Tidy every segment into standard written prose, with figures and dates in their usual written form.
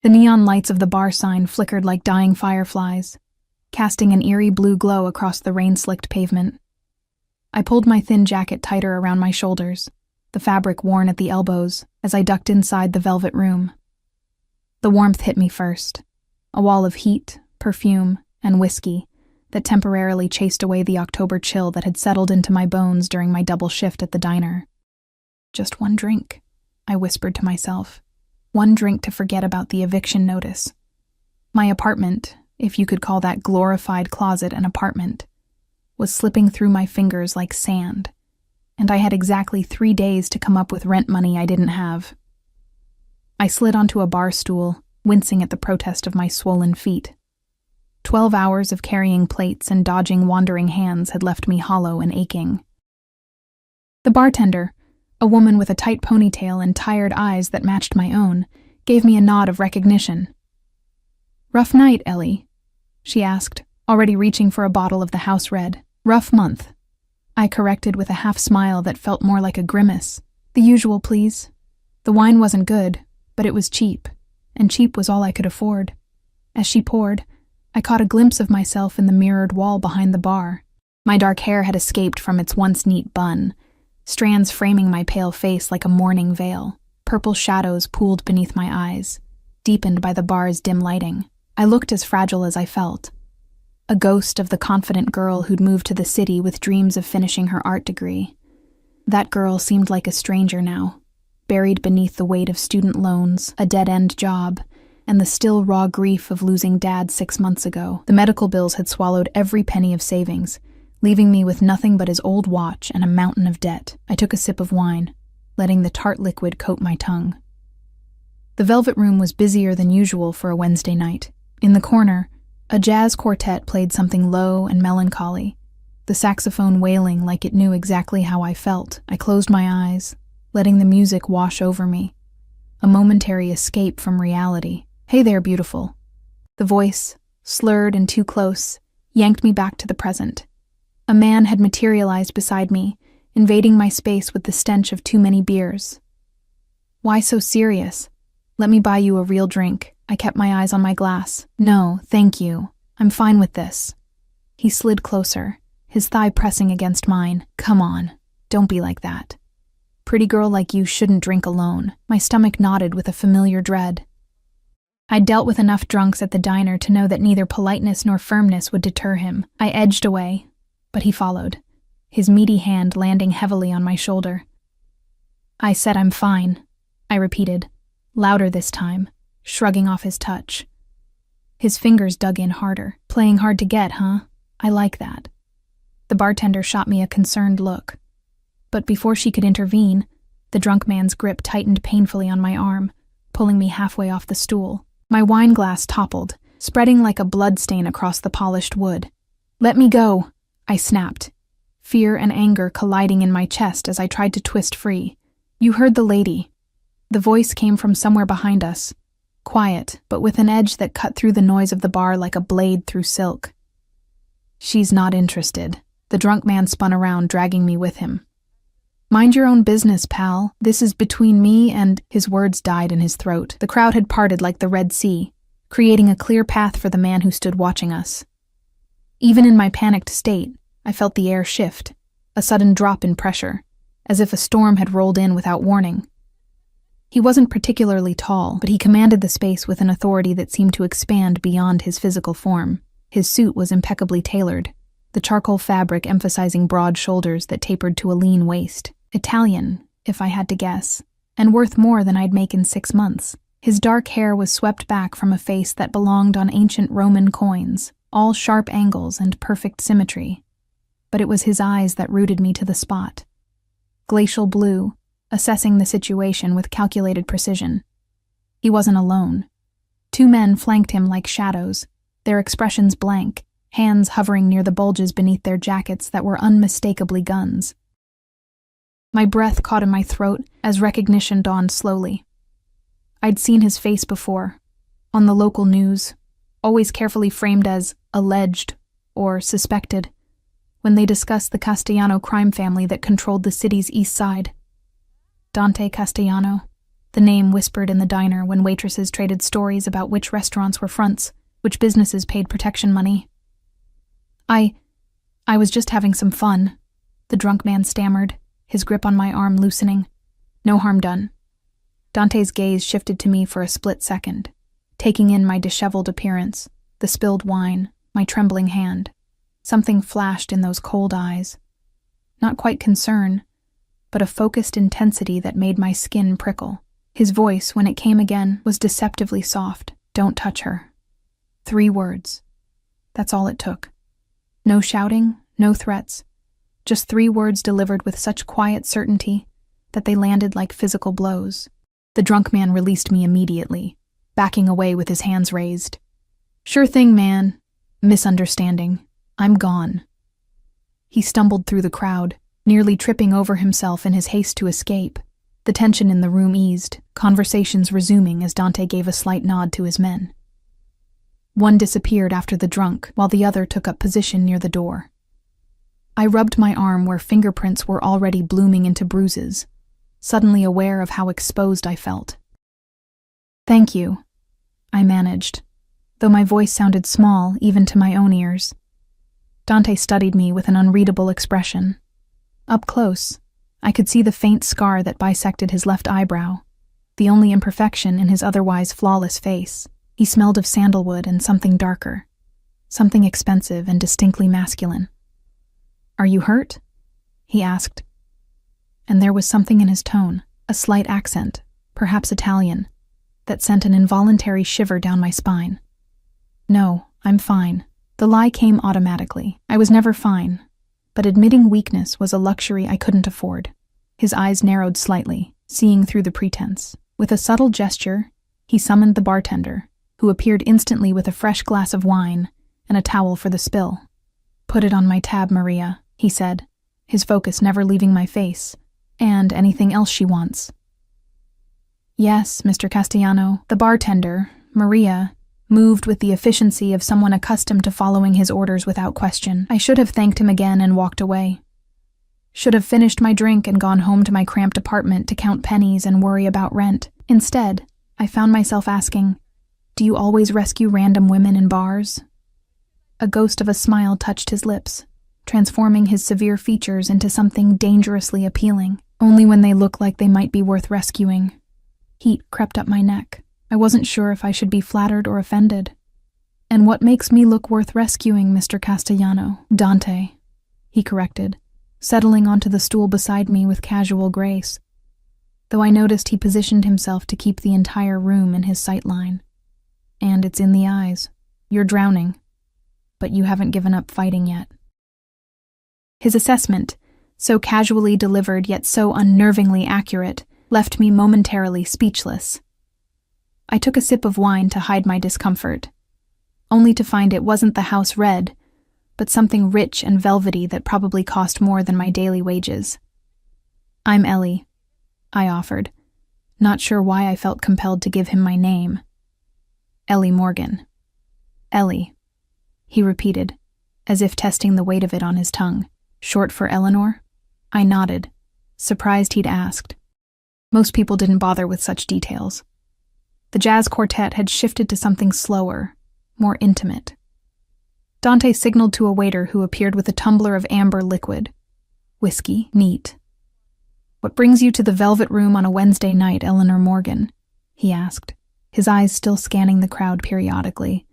The neon lights of the bar sign flickered like dying fireflies, casting an eerie blue glow across the rain-slicked pavement. I pulled my thin jacket tighter around my shoulders, the fabric worn at the elbows, as I ducked inside the velvet room. The warmth hit me first, a wall of heat, perfume, and whiskey that temporarily chased away the October chill that had settled into my bones during my double shift at the diner. Just one drink, I whispered to myself. One drink to forget about the eviction notice. My apartment, if you could call that glorified closet an apartment, was slipping through my fingers like sand, and I had exactly 3 days to come up with rent money I didn't have. I slid onto a bar stool, wincing at the protest of my swollen feet. 12 hours of carrying plates and dodging wandering hands had left me hollow and aching. The bartender, a woman with a tight ponytail and tired eyes that matched my own, gave me a nod of recognition. "Rough night, Ellie?" she asked, already reaching for a bottle of the house red. "Rough month," I corrected with a half-smile that felt more like a grimace. "The usual, please." The wine wasn't good, but it was cheap, and cheap was all I could afford. As she poured, I caught a glimpse of myself in the mirrored wall behind the bar. My dark hair had escaped from its once neat bun, strands framing my pale face like a mourning veil. Purple shadows pooled beneath my eyes, deepened by the bar's dim lighting. I looked as fragile as I felt. A ghost of the confident girl who'd moved to the city with dreams of finishing her art degree. That girl seemed like a stranger now, buried beneath the weight of student loans, a dead-end job, and the still raw grief of losing Dad 6 months ago. The medical bills had swallowed every penny of savings, leaving me with nothing but his old watch and a mountain of debt. I took a sip of wine, letting the tart liquid coat my tongue. The velvet room was busier than usual for a Wednesday night. In the corner, a jazz quartet played something low and melancholy, the saxophone wailing like it knew exactly how I felt. I closed my eyes, letting the music wash over me, a momentary escape from reality. "Hey there, beautiful." The voice, slurred and too close, yanked me back to the present. A man had materialized beside me, invading my space with the stench of too many beers. "Why so serious? Let me buy you a real drink." I kept my eyes on my glass. "No, thank you. I'm fine with this." He slid closer, his thigh pressing against mine. "Come on, don't be like that. Pretty girl like you shouldn't drink alone." My stomach knotted with a familiar dread. I'd dealt with enough drunks at the diner to know that neither politeness nor firmness would deter him. I edged away, but he followed, his meaty hand landing heavily on my shoulder. "I said I'm fine," I repeated, louder this time, shrugging off his touch. His fingers dug in harder. "Playing hard to get, huh? I like that." The bartender shot me a concerned look. But before she could intervene, the drunk man's grip tightened painfully on my arm, pulling me halfway off the stool. My wine glass toppled, spreading like a bloodstain across the polished wood. "Let me go," I snapped, fear and anger colliding in my chest as I tried to twist free. "You heard the lady." The voice came from somewhere behind us, quiet, but with an edge that cut through the noise of the bar like a blade through silk. "She's not interested." The drunk man spun around, dragging me with him. "Mind your own business, pal. This is between me and—" His words died in his throat. The crowd had parted like the Red Sea, creating a clear path for the man who stood watching us. Even in my panicked state, I felt the air shift, a sudden drop in pressure, as if a storm had rolled in without warning. He wasn't particularly tall, but he commanded the space with an authority that seemed to expand beyond his physical form. His suit was impeccably tailored, the charcoal fabric emphasizing broad shoulders that tapered to a lean waist. Italian, if I had to guess, and worth more than I'd make in 6 months. His dark hair was swept back from a face that belonged on ancient Roman coins, all sharp angles and perfect symmetry. But it was his eyes that rooted me to the spot. Glacial blue, assessing the situation with calculated precision. He wasn't alone. 2 men flanked him like shadows, their expressions blank, hands hovering near the bulges beneath their jackets that were unmistakably guns. My breath caught in my throat as recognition dawned slowly. I'd seen his face before, on the local news, always carefully framed as alleged or suspected, when they discussed the Castellano crime family that controlled the city's east side. Dante Castellano, the name whispered in the diner when waitresses traded stories about which restaurants were fronts, which businesses paid protection money. I was just having some fun, the drunk man stammered, his grip on my arm loosening. No harm done. Dante's gaze shifted to me for a split second, taking in my disheveled appearance, the spilled wine, my trembling hand. Something flashed in those cold eyes. Not quite concern, but a focused intensity that made my skin prickle. His voice, when it came again, was deceptively soft. Don't touch her. 3 words. That's all it took. No shouting, no threats. Just 3 words delivered with such quiet certainty that they landed like physical blows. The drunk man released me immediately, backing away with his hands raised. Sure thing, man. Misunderstanding. I'm gone. He stumbled through the crowd, nearly tripping over himself in his haste to escape. The tension in the room eased, conversations resuming as Dante gave a slight nod to his men. One disappeared after the drunk, while the other took up position near the door. I rubbed my arm where fingerprints were already blooming into bruises, suddenly aware of how exposed I felt. Thank you, I managed, though my voice sounded small even to my own ears. Dante studied me with an unreadable expression. Up close, I could see the faint scar that bisected his left eyebrow, the only imperfection in his otherwise flawless face. He smelled of sandalwood and something darker, something expensive and distinctly masculine. Are you hurt? He asked. And there was something in his tone, a slight accent, perhaps Italian, that sent an involuntary shiver down my spine. No, I'm fine. The lie came automatically. I was never fine, but admitting weakness was a luxury I couldn't afford. His eyes narrowed slightly, seeing through the pretense. With a subtle gesture, he summoned the bartender, who appeared instantly with a fresh glass of wine and a towel for the spill. Put it on my tab, Maria, he said, his focus never leaving my face, and anything else she wants. Yes, Mr. Castellano, the bartender, Maria, moved with the efficiency of someone accustomed to following his orders without question. I should have thanked him again and walked away. Should have finished my drink and gone home to my cramped apartment to count pennies and worry about rent. Instead, I found myself asking, do you always rescue random women in bars? A ghost of a smile touched his lips, transforming his severe features into something dangerously appealing, only when they look like they might be worth rescuing. Heat crept up my neck. I wasn't sure if I should be flattered or offended. And what makes me look worth rescuing, Mr. Castellano? Dante, he corrected, settling onto the stool beside me with casual grace, though I noticed he positioned himself to keep the entire room in his sightline. And it's in the eyes. You're drowning, but you haven't given up fighting yet. His assessment, so casually delivered yet so unnervingly accurate, left me momentarily speechless. I took a sip of wine to hide my discomfort, only to find it wasn't the house red, but something rich and velvety that probably cost more than my daily wages. I'm Ellie, I offered, not sure why I felt compelled to give him my name. Ellie Morgan. Ellie, he repeated, as if testing the weight of it on his tongue. Short for Eleanor? I nodded, surprised he'd asked. Most people didn't bother with such details. The jazz quartet had shifted to something slower, more intimate. Dante signaled to a waiter who appeared with a tumbler of amber liquid. Whiskey, neat. What brings you to the Velvet Room on a Wednesday night, Eleanor Morgan? He asked, his eyes still scanning the crowd periodically,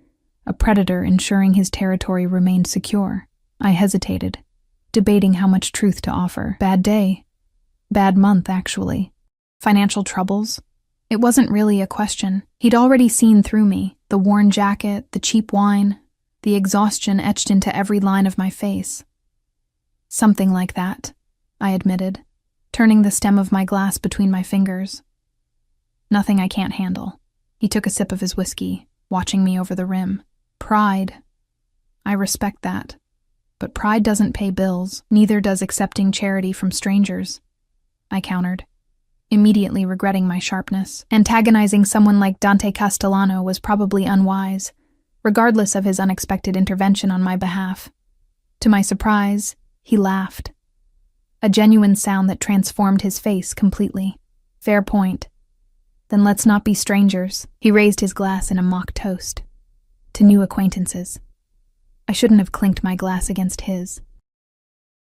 a predator ensuring his territory remained secure. I hesitated, debating how much truth to offer. Bad day. Bad month, actually. Financial troubles? It wasn't really a question. He'd already seen through me, the worn jacket, the cheap wine, the exhaustion etched into every line of my face. Something like that, I admitted, turning the stem of my glass between my fingers. Nothing I can't handle. He took a sip of his whiskey, watching me over the rim. Pride. I respect that. But pride doesn't pay bills, neither does accepting charity from strangers. I countered, immediately regretting my sharpness. Antagonizing someone like Dante Castellano was probably unwise, regardless of his unexpected intervention on my behalf. To my surprise, he laughed. A genuine sound that transformed his face completely. Fair point. Then let's not be strangers. He raised his glass in a mock toast. To new acquaintances. I shouldn't have clinked my glass against his.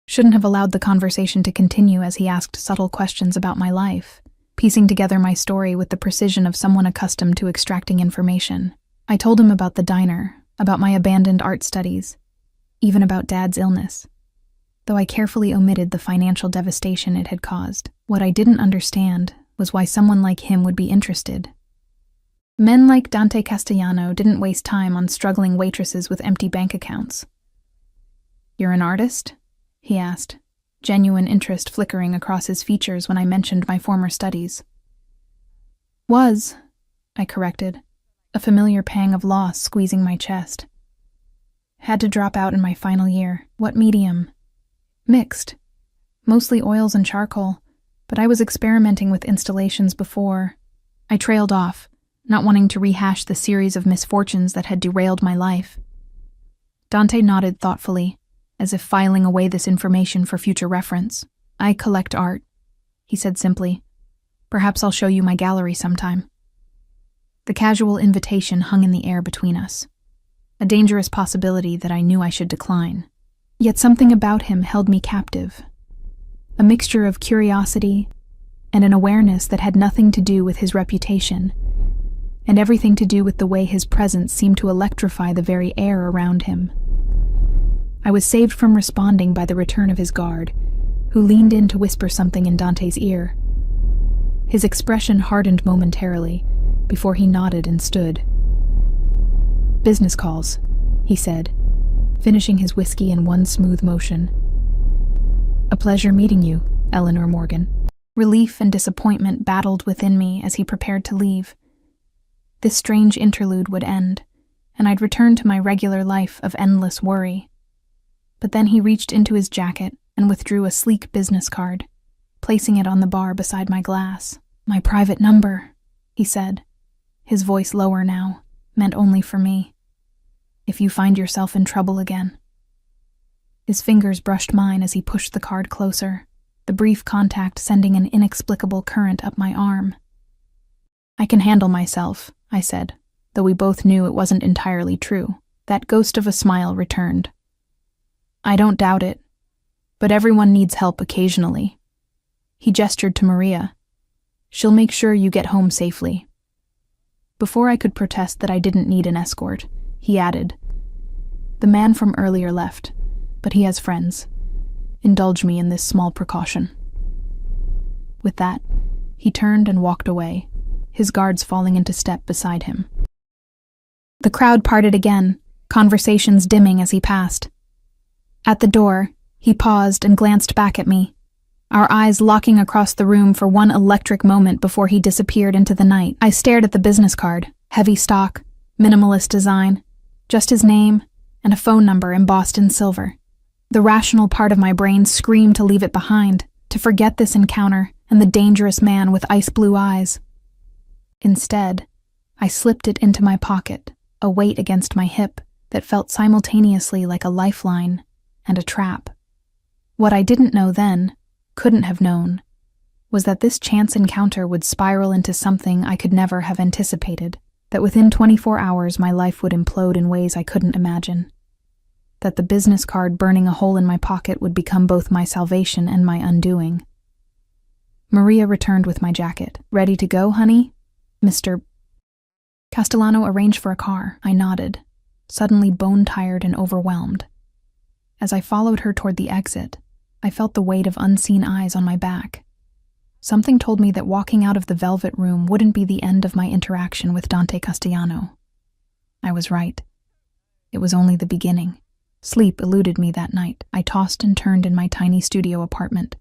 Shouldn't have allowed the conversation to continue as he asked subtle questions about my life, piecing together my story with the precision of someone accustomed to extracting information. I told him about the diner, about my abandoned art studies, even about Dad's illness, though I carefully omitted the financial devastation it had caused. What I didn't understand was why someone like him would be interested. Men like Dante Castellano didn't waste time on struggling waitresses with empty bank accounts. "You're an artist?" he asked, genuine interest flickering across his features when I mentioned my former studies. "Was," I corrected, a familiar pang of loss squeezing my chest. "Had to drop out in my final year." "What medium?" "Mixed. Mostly oils and charcoal, but I was experimenting with installations before." I trailed off, not wanting to rehash the series of misfortunes that had derailed my life. Dante nodded thoughtfully, as if filing away this information for future reference. "I collect art," he said simply. "Perhaps I'll show you my gallery sometime." The casual invitation hung in the air between us, a dangerous possibility that I knew I should decline. Yet something about him held me captive, a mixture of curiosity and an awareness that had nothing to do with his reputation, and everything to do with the way his presence seemed to electrify the very air around him. I was saved from responding by the return of his guard, who leaned in to whisper something in Dante's ear. His expression hardened momentarily, before he nodded and stood. "Business calls," he said, finishing his whiskey in one smooth motion. "A pleasure meeting you, Eleanor Morgan." Relief and disappointment battled within me as he prepared to leave. This strange interlude would end, and I'd return to my regular life of endless worry. But then he reached into his jacket and withdrew a sleek business card, placing it on the bar beside my glass. "My private number," he said, his voice lower now, meant only for me. "If you find yourself in trouble again." His fingers brushed mine as he pushed the card closer, the brief contact sending an inexplicable current up my arm. "I can handle myself," I said, though we both knew it wasn't entirely true. That ghost of a smile returned. "I don't doubt it, but everyone needs help occasionally." He gestured to Maria. "She'll make sure you get home safely." Before I could protest that I didn't need an escort, he added, "The man from earlier left, but he has friends. Indulge me in this small precaution." With that, he turned and walked away, his guards falling into step beside him. The crowd parted again, conversations dimming as he passed. At the door, he paused and glanced back at me, our eyes locking across the room for one electric moment before he disappeared into the night. I stared at the business card, heavy stock, minimalist design, just his name and a phone number embossed in silver. The rational part of my brain screamed to leave it behind, to forget this encounter and the dangerous man with ice-blue eyes. Instead, I slipped it into my pocket, a weight against my hip that felt simultaneously like a lifeline and a trap. What I didn't know then, couldn't have known, was that this chance encounter would spiral into something I could never have anticipated, that within 24 hours my life would implode in ways I couldn't imagine, that the business card burning a hole in my pocket would become both my salvation and my undoing. Maria returned with my jacket. "Ready to go, honey? Mr. Castellano arranged for a car." I nodded, suddenly bone-tired and overwhelmed. As I followed her toward the exit, I felt the weight of unseen eyes on my back. Something told me that walking out of the velvet room wouldn't be the end of my interaction with Dante Castellano. I was right. It was only the beginning. Sleep eluded me that night. I tossed and turned in my tiny studio apartment,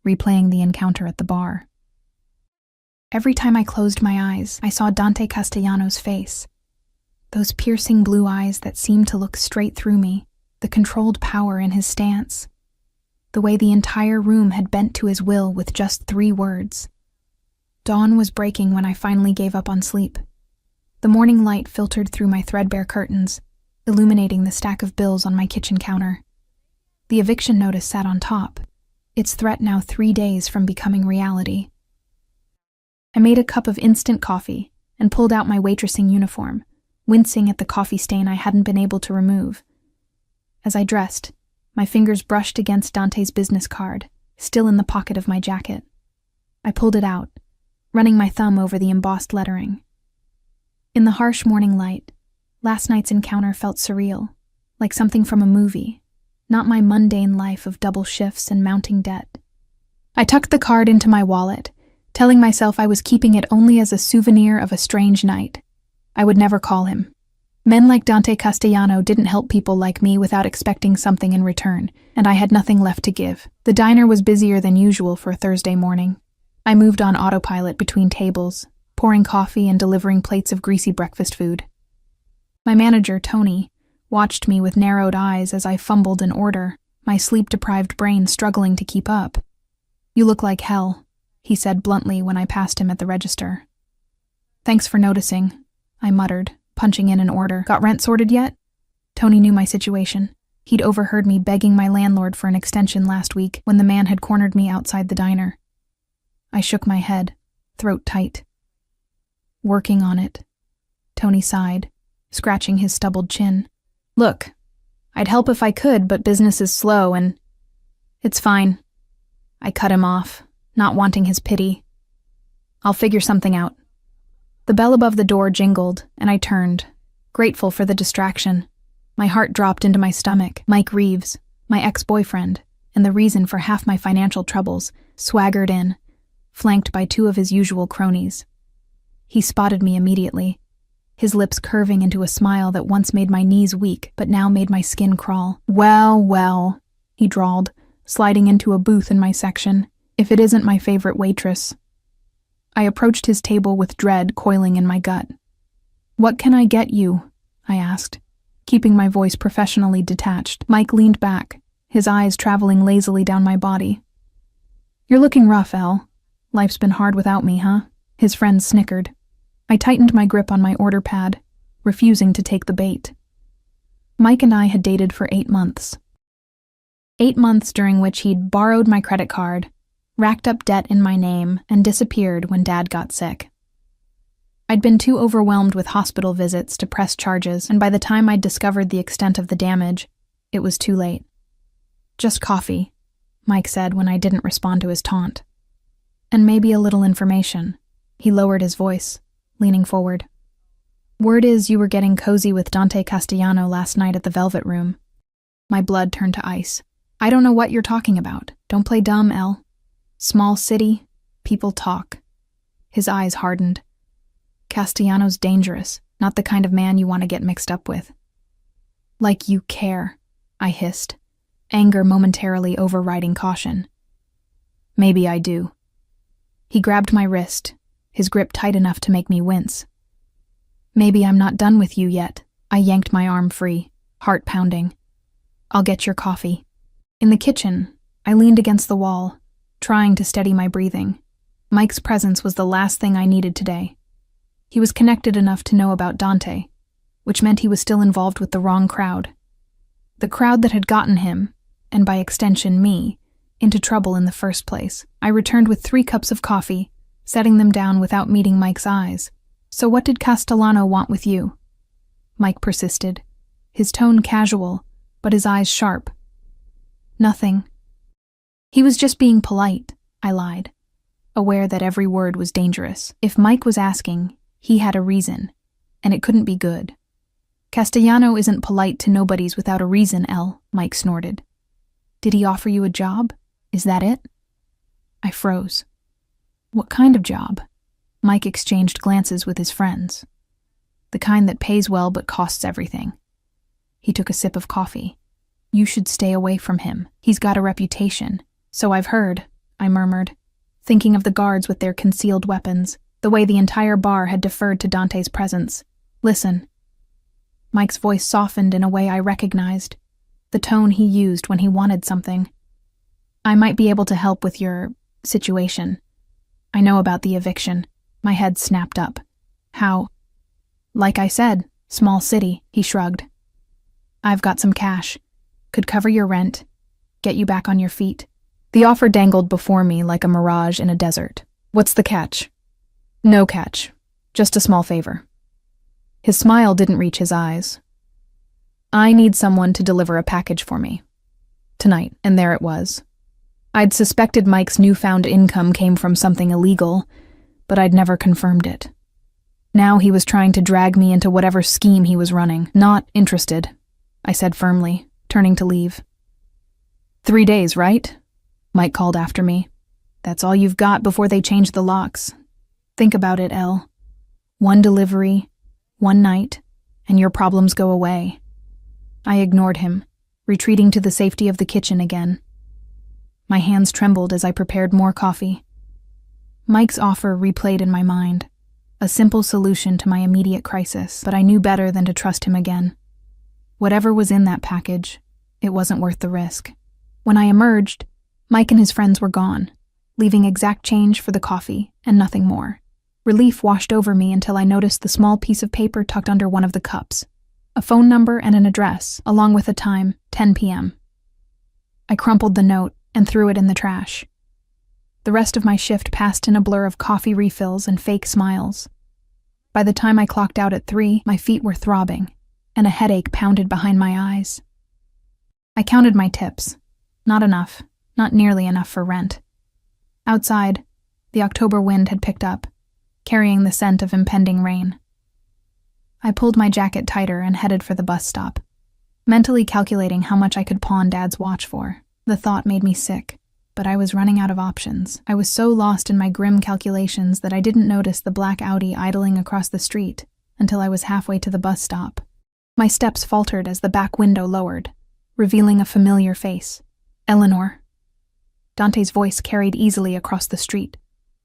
replaying the encounter at the bar. Every time I closed my eyes, I saw Dante Castellano's face. Those piercing blue eyes that seemed to look straight through me, the controlled power in his stance. The way the entire room had bent to his will with just 3 words. Dawn was breaking when I finally gave up on sleep. The morning light filtered through my threadbare curtains, illuminating the stack of bills on my kitchen counter. The eviction notice sat on top, its threat now 3 days from becoming reality. I made a cup of instant coffee and pulled out my waitressing uniform, wincing at the coffee stain I hadn't been able to remove. As I dressed, my fingers brushed against Dante's business card, still in the pocket of my jacket. I pulled it out, running my thumb over the embossed lettering. In the harsh morning light, last night's encounter felt surreal, like something from a movie, not my mundane life of double shifts and mounting debt. I tucked the card into my wallet, telling myself I was keeping it only as a souvenir of a strange night. I would never call him. Men like Dante Castellano didn't help people like me without expecting something in return, and I had nothing left to give. The diner was busier than usual for a Thursday morning. I moved on autopilot between tables, pouring coffee and delivering plates of greasy breakfast food. My manager, Tony, watched me with narrowed eyes as I fumbled an order, my sleep-deprived brain struggling to keep up. "You look like hell," he said bluntly when I passed him at the register. "Thanks for noticing," I muttered, punching in an order. "Got rent sorted yet?" Tony knew my situation. He'd overheard me begging my landlord for an extension last week when the man had cornered me outside the diner. I shook my head, throat tight. "Working on it," Tony sighed, scratching his stubbled chin. "Look, I'd help if I could, but business is slow and—" "It's fine." I cut him off, not wanting his pity. "I'll figure something out." The bell above the door jingled, and I turned, grateful for the distraction. My heart dropped into my stomach. Mike Reeves, my ex-boyfriend, and the reason for half my financial troubles, swaggered in, flanked by two of his usual cronies. He spotted me immediately, his lips curving into a smile that once made my knees weak but now made my skin crawl. Well, he drawled, sliding into a booth in my section. "If it isn't my favorite waitress." I approached his table with dread coiling in my gut. "What can I get you?" I asked, keeping my voice professionally detached. Mike leaned back, his eyes traveling lazily down my body. "You're looking rough, Elle. Life's been hard without me, huh?" His friend snickered. I tightened my grip on my order pad, refusing to take the bait. Mike and I had dated for 8 months. 8 months during which he'd borrowed my credit card, racked up debt in my name, and disappeared when Dad got sick. I'd been too overwhelmed with hospital visits to press charges, and by the time I'd discovered the extent of the damage, it was too late. "Just coffee," Mike said when I didn't respond to his taunt. "And maybe a little information." He lowered his voice, leaning forward. "Word is you were getting cozy with Dante Castellano last night at the Velvet Room." My blood turned to ice. "I don't know what you're talking about. Don't play dumb, Elle. Small city, people talk." His eyes hardened. "Castellano's dangerous, not the kind of man you want to get mixed up with." "Like you care," I hissed, anger momentarily overriding caution. "Maybe I do." He grabbed my wrist, his grip tight enough to make me wince. "Maybe I'm not done with you yet." I yanked my arm free, heart pounding. "I'll get your coffee." In the kitchen, I leaned against the wall, trying to steady my breathing. Mike's presence was the last thing I needed today. He was connected enough to know about Dante, which meant he was still involved with the wrong crowd. The crowd that had gotten him, and by extension me, into trouble in the first place. I returned with 3 cups of coffee, setting them down without meeting Mike's eyes. "So what did Castellano want with you?" Mike persisted, his tone casual, but his eyes sharp. "Nothing. He was just being polite," I lied, aware that every word was dangerous. If Mike was asking, he had a reason, and it couldn't be good. "Castellano isn't polite to nobodies without a reason, Elle," Mike snorted. "Did he offer you a job? Is that it?" I froze. "What kind of job?" Mike exchanged glances with his friends. "The kind that pays well but costs everything." He took a sip of coffee. "You should stay away from him. He's got a reputation." "So I've heard," I murmured, thinking of the guards with their concealed weapons, the way the entire bar had deferred to Dante's presence. "Listen." Mike's voice softened in a way I recognized, the tone he used when he wanted something. "I might be able to help with your situation. I know about the eviction." My head snapped up. "How?" "Like I said, small city," he shrugged. "I've got some cash. Could cover your rent, get you back on your feet." The offer dangled before me like a mirage in a desert. "What's the catch?" No catch. Just a small favor. His smile didn't reach his eyes. I need someone to deliver a package for me. Tonight, and there it was. I'd suspected Mike's newfound income came from something illegal, but I'd never confirmed it. Now he was trying to drag me into whatever scheme he was running. Not interested, I said firmly, turning to leave. 3 days, right? Mike called after me. That's all you've got before they change the locks. Think about it, Elle. 1 delivery, 1 night, and your problems go away. I ignored him, retreating to the safety of the kitchen again. My hands trembled as I prepared more coffee. Mike's offer replayed in my mind, a simple solution to my immediate crisis, but I knew better than to trust him again. Whatever was in that package, it wasn't worth the risk. When I emerged, Mike and his friends were gone, leaving exact change for the coffee and nothing more. Relief washed over me until I noticed the small piece of paper tucked under one of the cups, a phone number and an address, along with a time, 10 p.m. I crumpled the note and threw it in the trash. The rest of my shift passed in a blur of coffee refills and fake smiles. By the time I clocked out at 3, my feet were throbbing, and a headache pounded behind my eyes. I counted my tips. Not enough, not nearly enough for rent. Outside, the October wind had picked up, carrying the scent of impending rain. I pulled my jacket tighter and headed for the bus stop, mentally calculating how much I could pawn Dad's watch for. The thought made me sick, but I was running out of options. I was so lost in my grim calculations that I didn't notice the black Audi idling across the street until I was halfway to the bus stop. My steps faltered as the back window lowered, revealing a familiar face. Eleanor. Dante's voice carried easily across the street,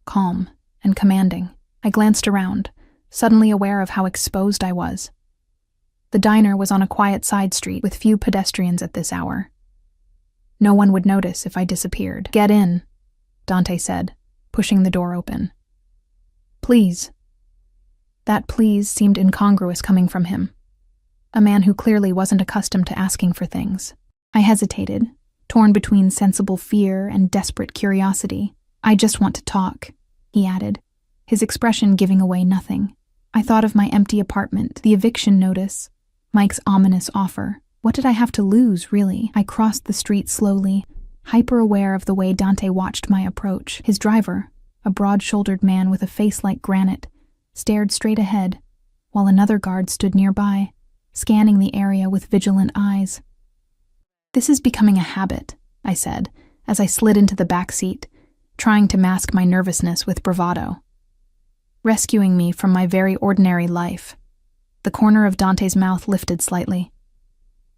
calm and commanding. I glanced around, suddenly aware of how exposed I was. The diner was on a quiet side street with few pedestrians at this hour. No one would notice if I disappeared. Get in, Dante said, pushing the door open. Please. That please seemed incongruous coming from him, a man who clearly wasn't accustomed to asking for things. I hesitated, torn between sensible fear and desperate curiosity. I just want to talk, he added, his expression giving away nothing. I thought of my empty apartment, the eviction notice, Mike's ominous offer. What did I have to lose, really? I crossed the street slowly, hyper-aware of the way Dante watched my approach. His driver, a broad-shouldered man with a face like granite, stared straight ahead, while another guard stood nearby, scanning the area with vigilant eyes. This is becoming a habit, I said, as I slid into the back seat, trying to mask my nervousness with bravado. Rescuing me from my very ordinary life. The corner of Dante's mouth lifted slightly.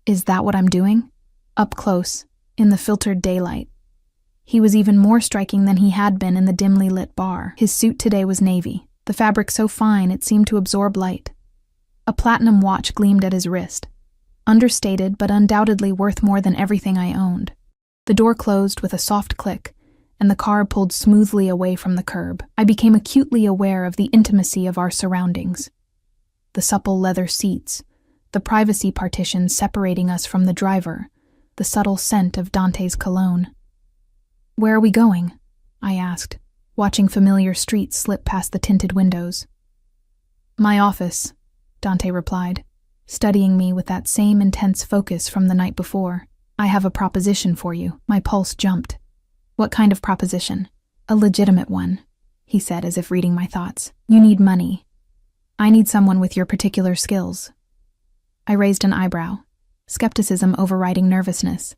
Is that what I'm doing? Up close, in the filtered daylight. He was even more striking than he had been in the dimly lit bar. His suit today was navy, the fabric so fine it seemed to absorb light. A platinum watch gleamed at his wrist, understated but undoubtedly worth more than everything I owned. The door closed with a soft click, and the car pulled smoothly away from the curb. I became acutely aware of the intimacy of our surroundings. The supple leather seats, the privacy partition separating us from the driver, the subtle scent of Dante's cologne. Where are we going? I asked, watching familiar streets slip past the tinted windows. My office, Dante replied, studying me with that same intense focus from the night before. I have a proposition for you. My pulse jumped. What kind of proposition? A legitimate one, he said as if reading my thoughts. You need money. I need someone with your particular skills. I raised an eyebrow, skepticism overriding nervousness.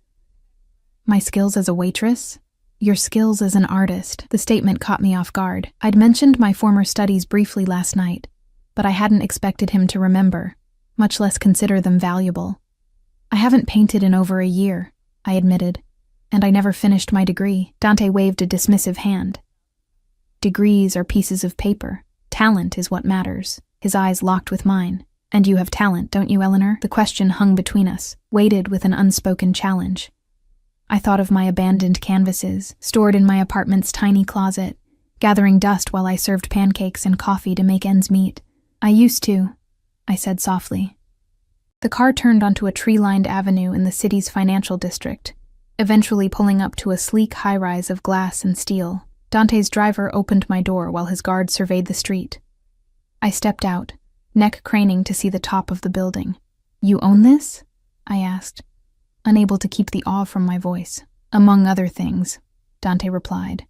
My skills as a waitress? Your skills as an artist. The statement caught me off guard. I'd mentioned my former studies briefly last night, but I hadn't expected him to remember, much less consider them valuable. I haven't painted in over a year, I admitted, and I never finished my degree. Dante waved a dismissive hand. Degrees are pieces of paper. Talent is what matters. His eyes locked with mine. And you have talent, don't you, Eleanor? The question hung between us, weighted with an unspoken challenge. I thought of my abandoned canvases, stored in my apartment's tiny closet, gathering dust while I served pancakes and coffee to make ends meet. I used to, I said softly. The car turned onto a tree-lined avenue in the city's financial district, eventually pulling up to a sleek high-rise of glass and steel. Dante's driver opened my door while his guard surveyed the street. I stepped out, neck craning to see the top of the building. "You own this?" I asked, unable to keep the awe from my voice. "Among other things," Dante replied,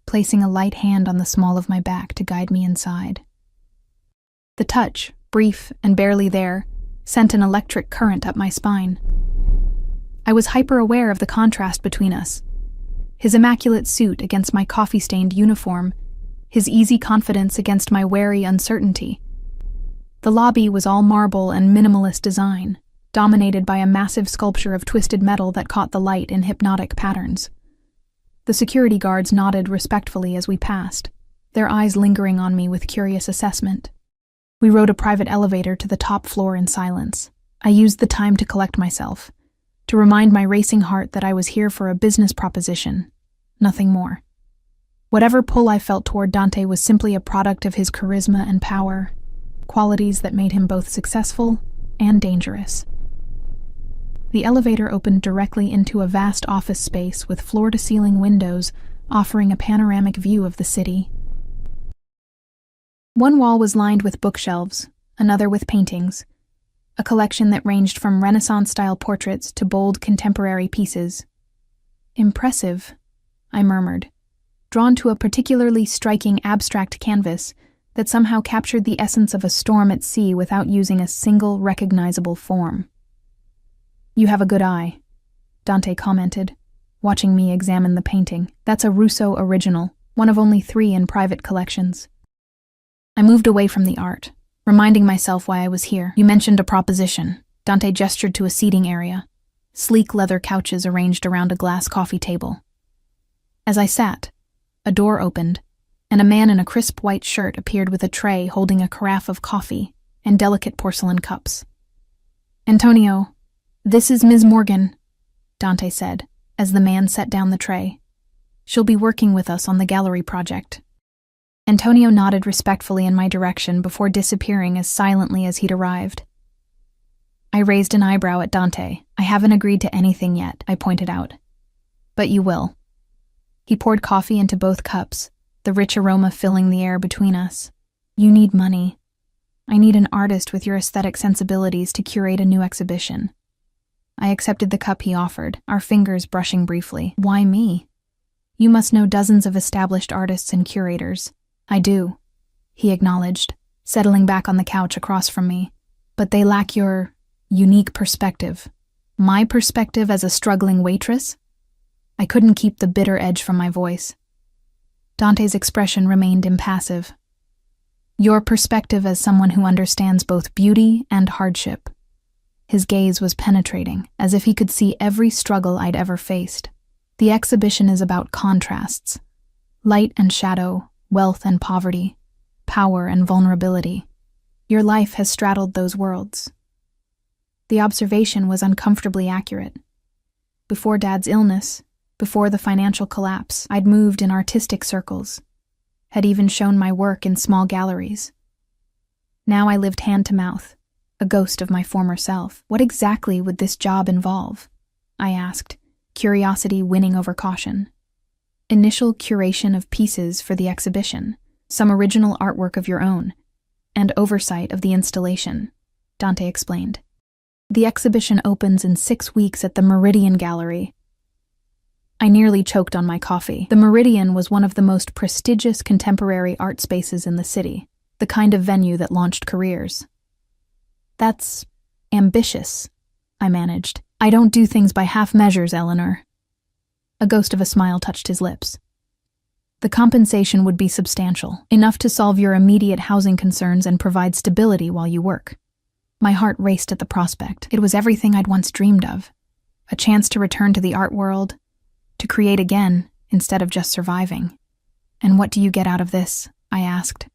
placing a light hand on the small of my back to guide me inside. The touch, brief and barely there, sent an electric current up my spine. I was hyper-aware of the contrast between us. His immaculate suit against my coffee-stained uniform, his easy confidence against my wary uncertainty. The lobby was all marble and minimalist design, dominated by a massive sculpture of twisted metal that caught the light in hypnotic patterns. The security guards nodded respectfully as we passed, their eyes lingering on me with curious assessment. We rode a private elevator to the top floor in silence. I used the time to collect myself, to remind my racing heart that I was here for a business proposition, nothing more. Whatever pull I felt toward Dante was simply a product of his charisma and power, qualities that made him both successful and dangerous. The elevator opened directly into a vast office space with floor-to-ceiling windows offering a panoramic view of the city. One wall was lined with bookshelves, another with paintings, a collection that ranged from Renaissance-style portraits to bold contemporary pieces. "Impressive," I murmured, drawn to a particularly striking abstract canvas that somehow captured the essence of a storm at sea without using a single recognizable form. "You have a good eye," Dante commented, watching me examine the painting. "That's a Russo original, one of only 3 in private collections." I moved away from the art, reminding myself why I was here. "You mentioned a proposition." Dante gestured to a seating area, sleek leather couches arranged around a glass coffee table. As I sat, a door opened, and a man in a crisp white shirt appeared with a tray holding a carafe of coffee and delicate porcelain cups. "Antonio, this is Ms. Morgan," Dante said, as the man set down the tray. "She'll be working with us on the gallery project." Antonio nodded respectfully in my direction before disappearing as silently as he'd arrived. I raised an eyebrow at Dante. "I haven't agreed to anything yet," I pointed out. "But you will." He poured coffee into both cups, the rich aroma filling the air between us. "You need money. I need an artist with your aesthetic sensibilities to curate a new exhibition." I accepted the cup he offered, our fingers brushing briefly. "Why me? You must know dozens of established artists and curators." "I do," he acknowledged, settling back on the couch across from me. "But they lack your unique perspective." "My perspective as a struggling waitress?" I couldn't keep the bitter edge from my voice. Dante's expression remained impassive. "Your perspective as someone who understands both beauty and hardship." His gaze was penetrating, as if he could see every struggle I'd ever faced. "The exhibition is about contrasts. Light and shadow, wealth and poverty, power and vulnerability. Your life has straddled those worlds." The observation was uncomfortably accurate. Before Dad's illness, before the financial collapse, I'd moved in artistic circles, had even shown my work in small galleries. Now I lived hand to mouth, a ghost of my former self. "What exactly would this job involve?" I asked, curiosity winning over caution. "Initial curation of pieces for the exhibition, some original artwork of your own, and oversight of the installation," Dante explained. "The exhibition opens in 6 weeks at the Meridian Gallery." I nearly choked on my coffee. The Meridian was one of the most prestigious contemporary art spaces in the city, the kind of venue that launched careers. "That's ambitious," I managed. "I don't do things by half measures, Eleanor." A ghost of a smile touched his lips. "The compensation would be substantial, enough to solve your immediate housing concerns and provide stability while you work." My heart raced at the prospect. It was everything I'd once dreamed of. A chance to return to the art world, to create again instead of just surviving. "And what do you get out of this?" I asked,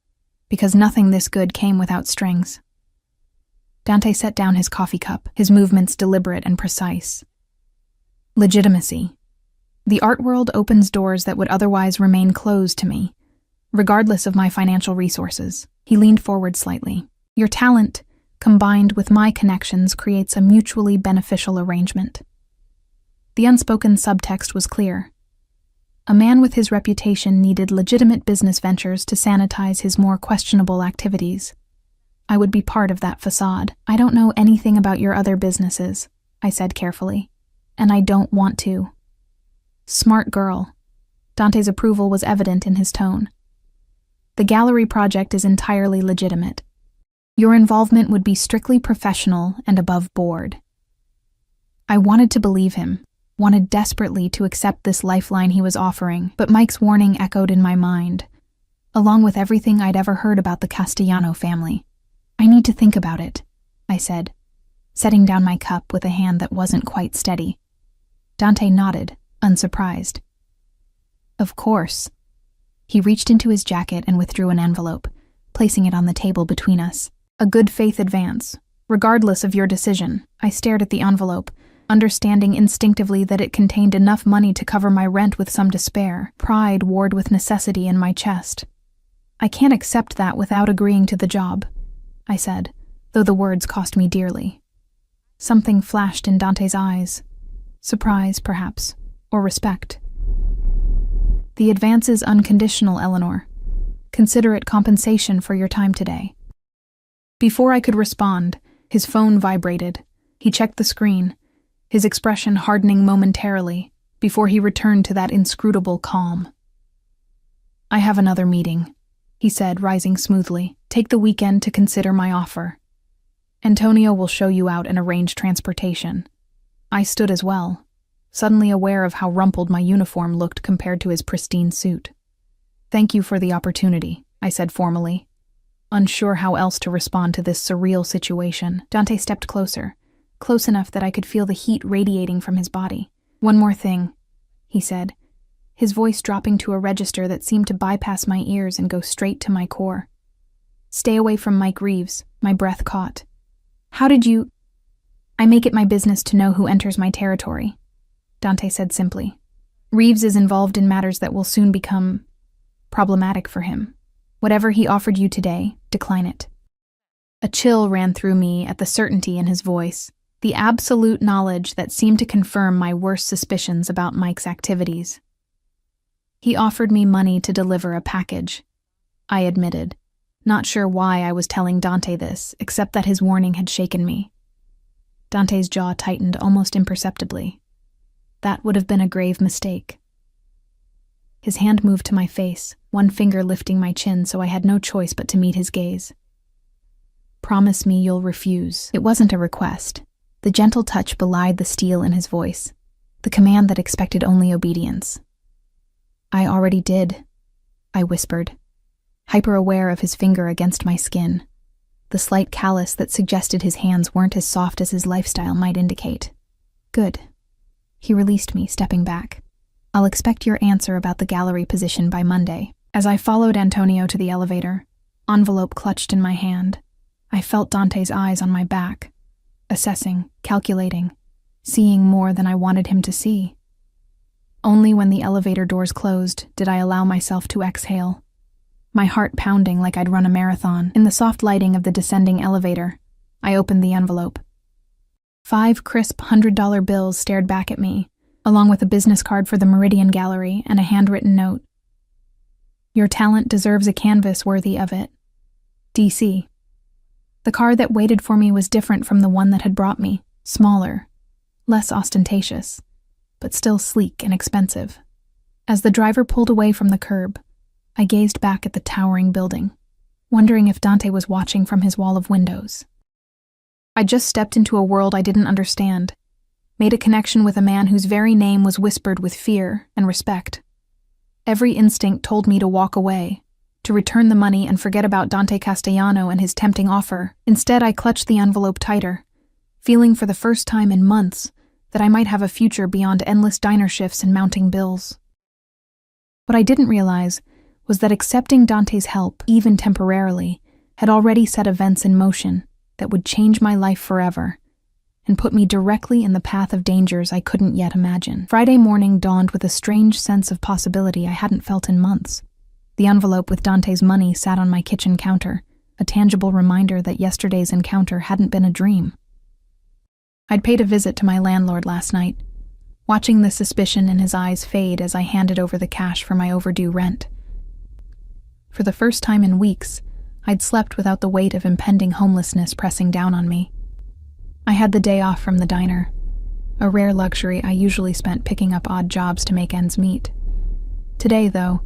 because nothing this good came without strings. Dante set down his coffee cup, his movements deliberate and precise. "Legitimacy. The art world opens doors that would otherwise remain closed to me, regardless of my financial resources." He leaned forward slightly. "Your talent, combined with my connections, creates a mutually beneficial arrangement." The unspoken subtext was clear. A man with his reputation needed legitimate business ventures to sanitize his more questionable activities. I would be part of that facade. I don't know anything about your other businesses, I said carefully, and I don't want to. Smart girl. Dante's approval was evident in his tone. The gallery project is entirely legitimate. Your involvement would be strictly professional and above board. I wanted to believe him, wanted desperately to accept this lifeline he was offering, but Mike's warning echoed in my mind, along with everything I'd ever heard about the Castellano family. I need to think about it, I said, setting down my cup with a hand that wasn't quite steady. Dante nodded, unsurprised. Of course. He reached into his jacket and withdrew an envelope, placing it on the table between us. A good faith advance. Regardless of your decision, I stared at the envelope, understanding instinctively that it contained enough money to cover my rent with some despair. Pride warred with necessity in my chest. I can't accept that without agreeing to the job, I said, though the words cost me dearly. Something flashed in Dante's eyes. Surprise, perhaps, or respect. The advance is unconditional, Eleanor. Consider it compensation for your time today. Before I could respond, his phone vibrated. He checked the screen, his expression hardening momentarily before he returned to that inscrutable calm. I have another meeting, he said, rising smoothly. Take the weekend to consider my offer. Antonio will show you out and arrange transportation. I stood as well, suddenly aware of how rumpled my uniform looked compared to his pristine suit. Thank you for the opportunity, I said formally, unsure how else to respond to this surreal situation. Dante stepped closer, close enough that I could feel the heat radiating from his body. One more thing, he said, his voice dropping to a register that seemed to bypass my ears and go straight to my core. Stay away from Mike Reeves, my breath caught. How did you— I make it my business to know who enters my territory, Dante said simply. Reeves is involved in matters that will soon become problematic for him. Whatever he offered you today, decline it. A chill ran through me at the certainty in his voice, the absolute knowledge that seemed to confirm my worst suspicions about Mike's activities. He offered me money to deliver a package, I admitted, not sure why I was telling Dante this, except that his warning had shaken me. Dante's jaw tightened almost imperceptibly. That would have been a grave mistake. His hand moved to my face, one finger lifting my chin so I had no choice but to meet his gaze. Promise me you'll refuse. It wasn't a request. The gentle touch belied the steel in his voice, the command that expected only obedience. I already did, I whispered, hyper-aware of his finger against my skin, the slight callus that suggested his hands weren't as soft as his lifestyle might indicate. Good. He released me, stepping back. I'll expect your answer about the gallery position by Monday. As I followed Antonio to the elevator, envelope clutched in my hand, I felt Dante's eyes on my back, assessing, calculating, seeing more than I wanted him to see. Only when the elevator doors closed did I allow myself to exhale, my heart pounding like I'd run a marathon. In the soft lighting of the descending elevator, I opened the envelope. 5 crisp $100 bills stared back at me, along with a business card for the Meridian Gallery and a handwritten note. Your talent deserves a canvas worthy of it. DC. The car that waited for me was different from the one that had brought me, smaller, less ostentatious, but still sleek and expensive. As the driver pulled away from the curb, I gazed back at the towering building, wondering if Dante was watching from his wall of windows. I just stepped into a world I didn't understand, made a connection with a man whose very name was whispered with fear and respect. Every instinct told me to walk away, to return the money and forget about Dante Castellano and his tempting offer. Instead, I clutched the envelope tighter, feeling for the first time in months that I might have a future beyond endless diner shifts and mounting bills. What I didn't realize was that accepting Dante's help, even temporarily, had already set events in motion that would change my life forever and put me directly in the path of dangers I couldn't yet imagine. Friday morning dawned with a strange sense of possibility I hadn't felt in months. The envelope with Dante's money sat on my kitchen counter, a tangible reminder that yesterday's encounter hadn't been a dream. I'd paid a visit to my landlord last night, watching the suspicion in his eyes fade as I handed over the cash for my overdue rent. For the first time in weeks, I'd slept without the weight of impending homelessness pressing down on me. I had the day off from the diner, a rare luxury I usually spent picking up odd jobs to make ends meet. Today, though,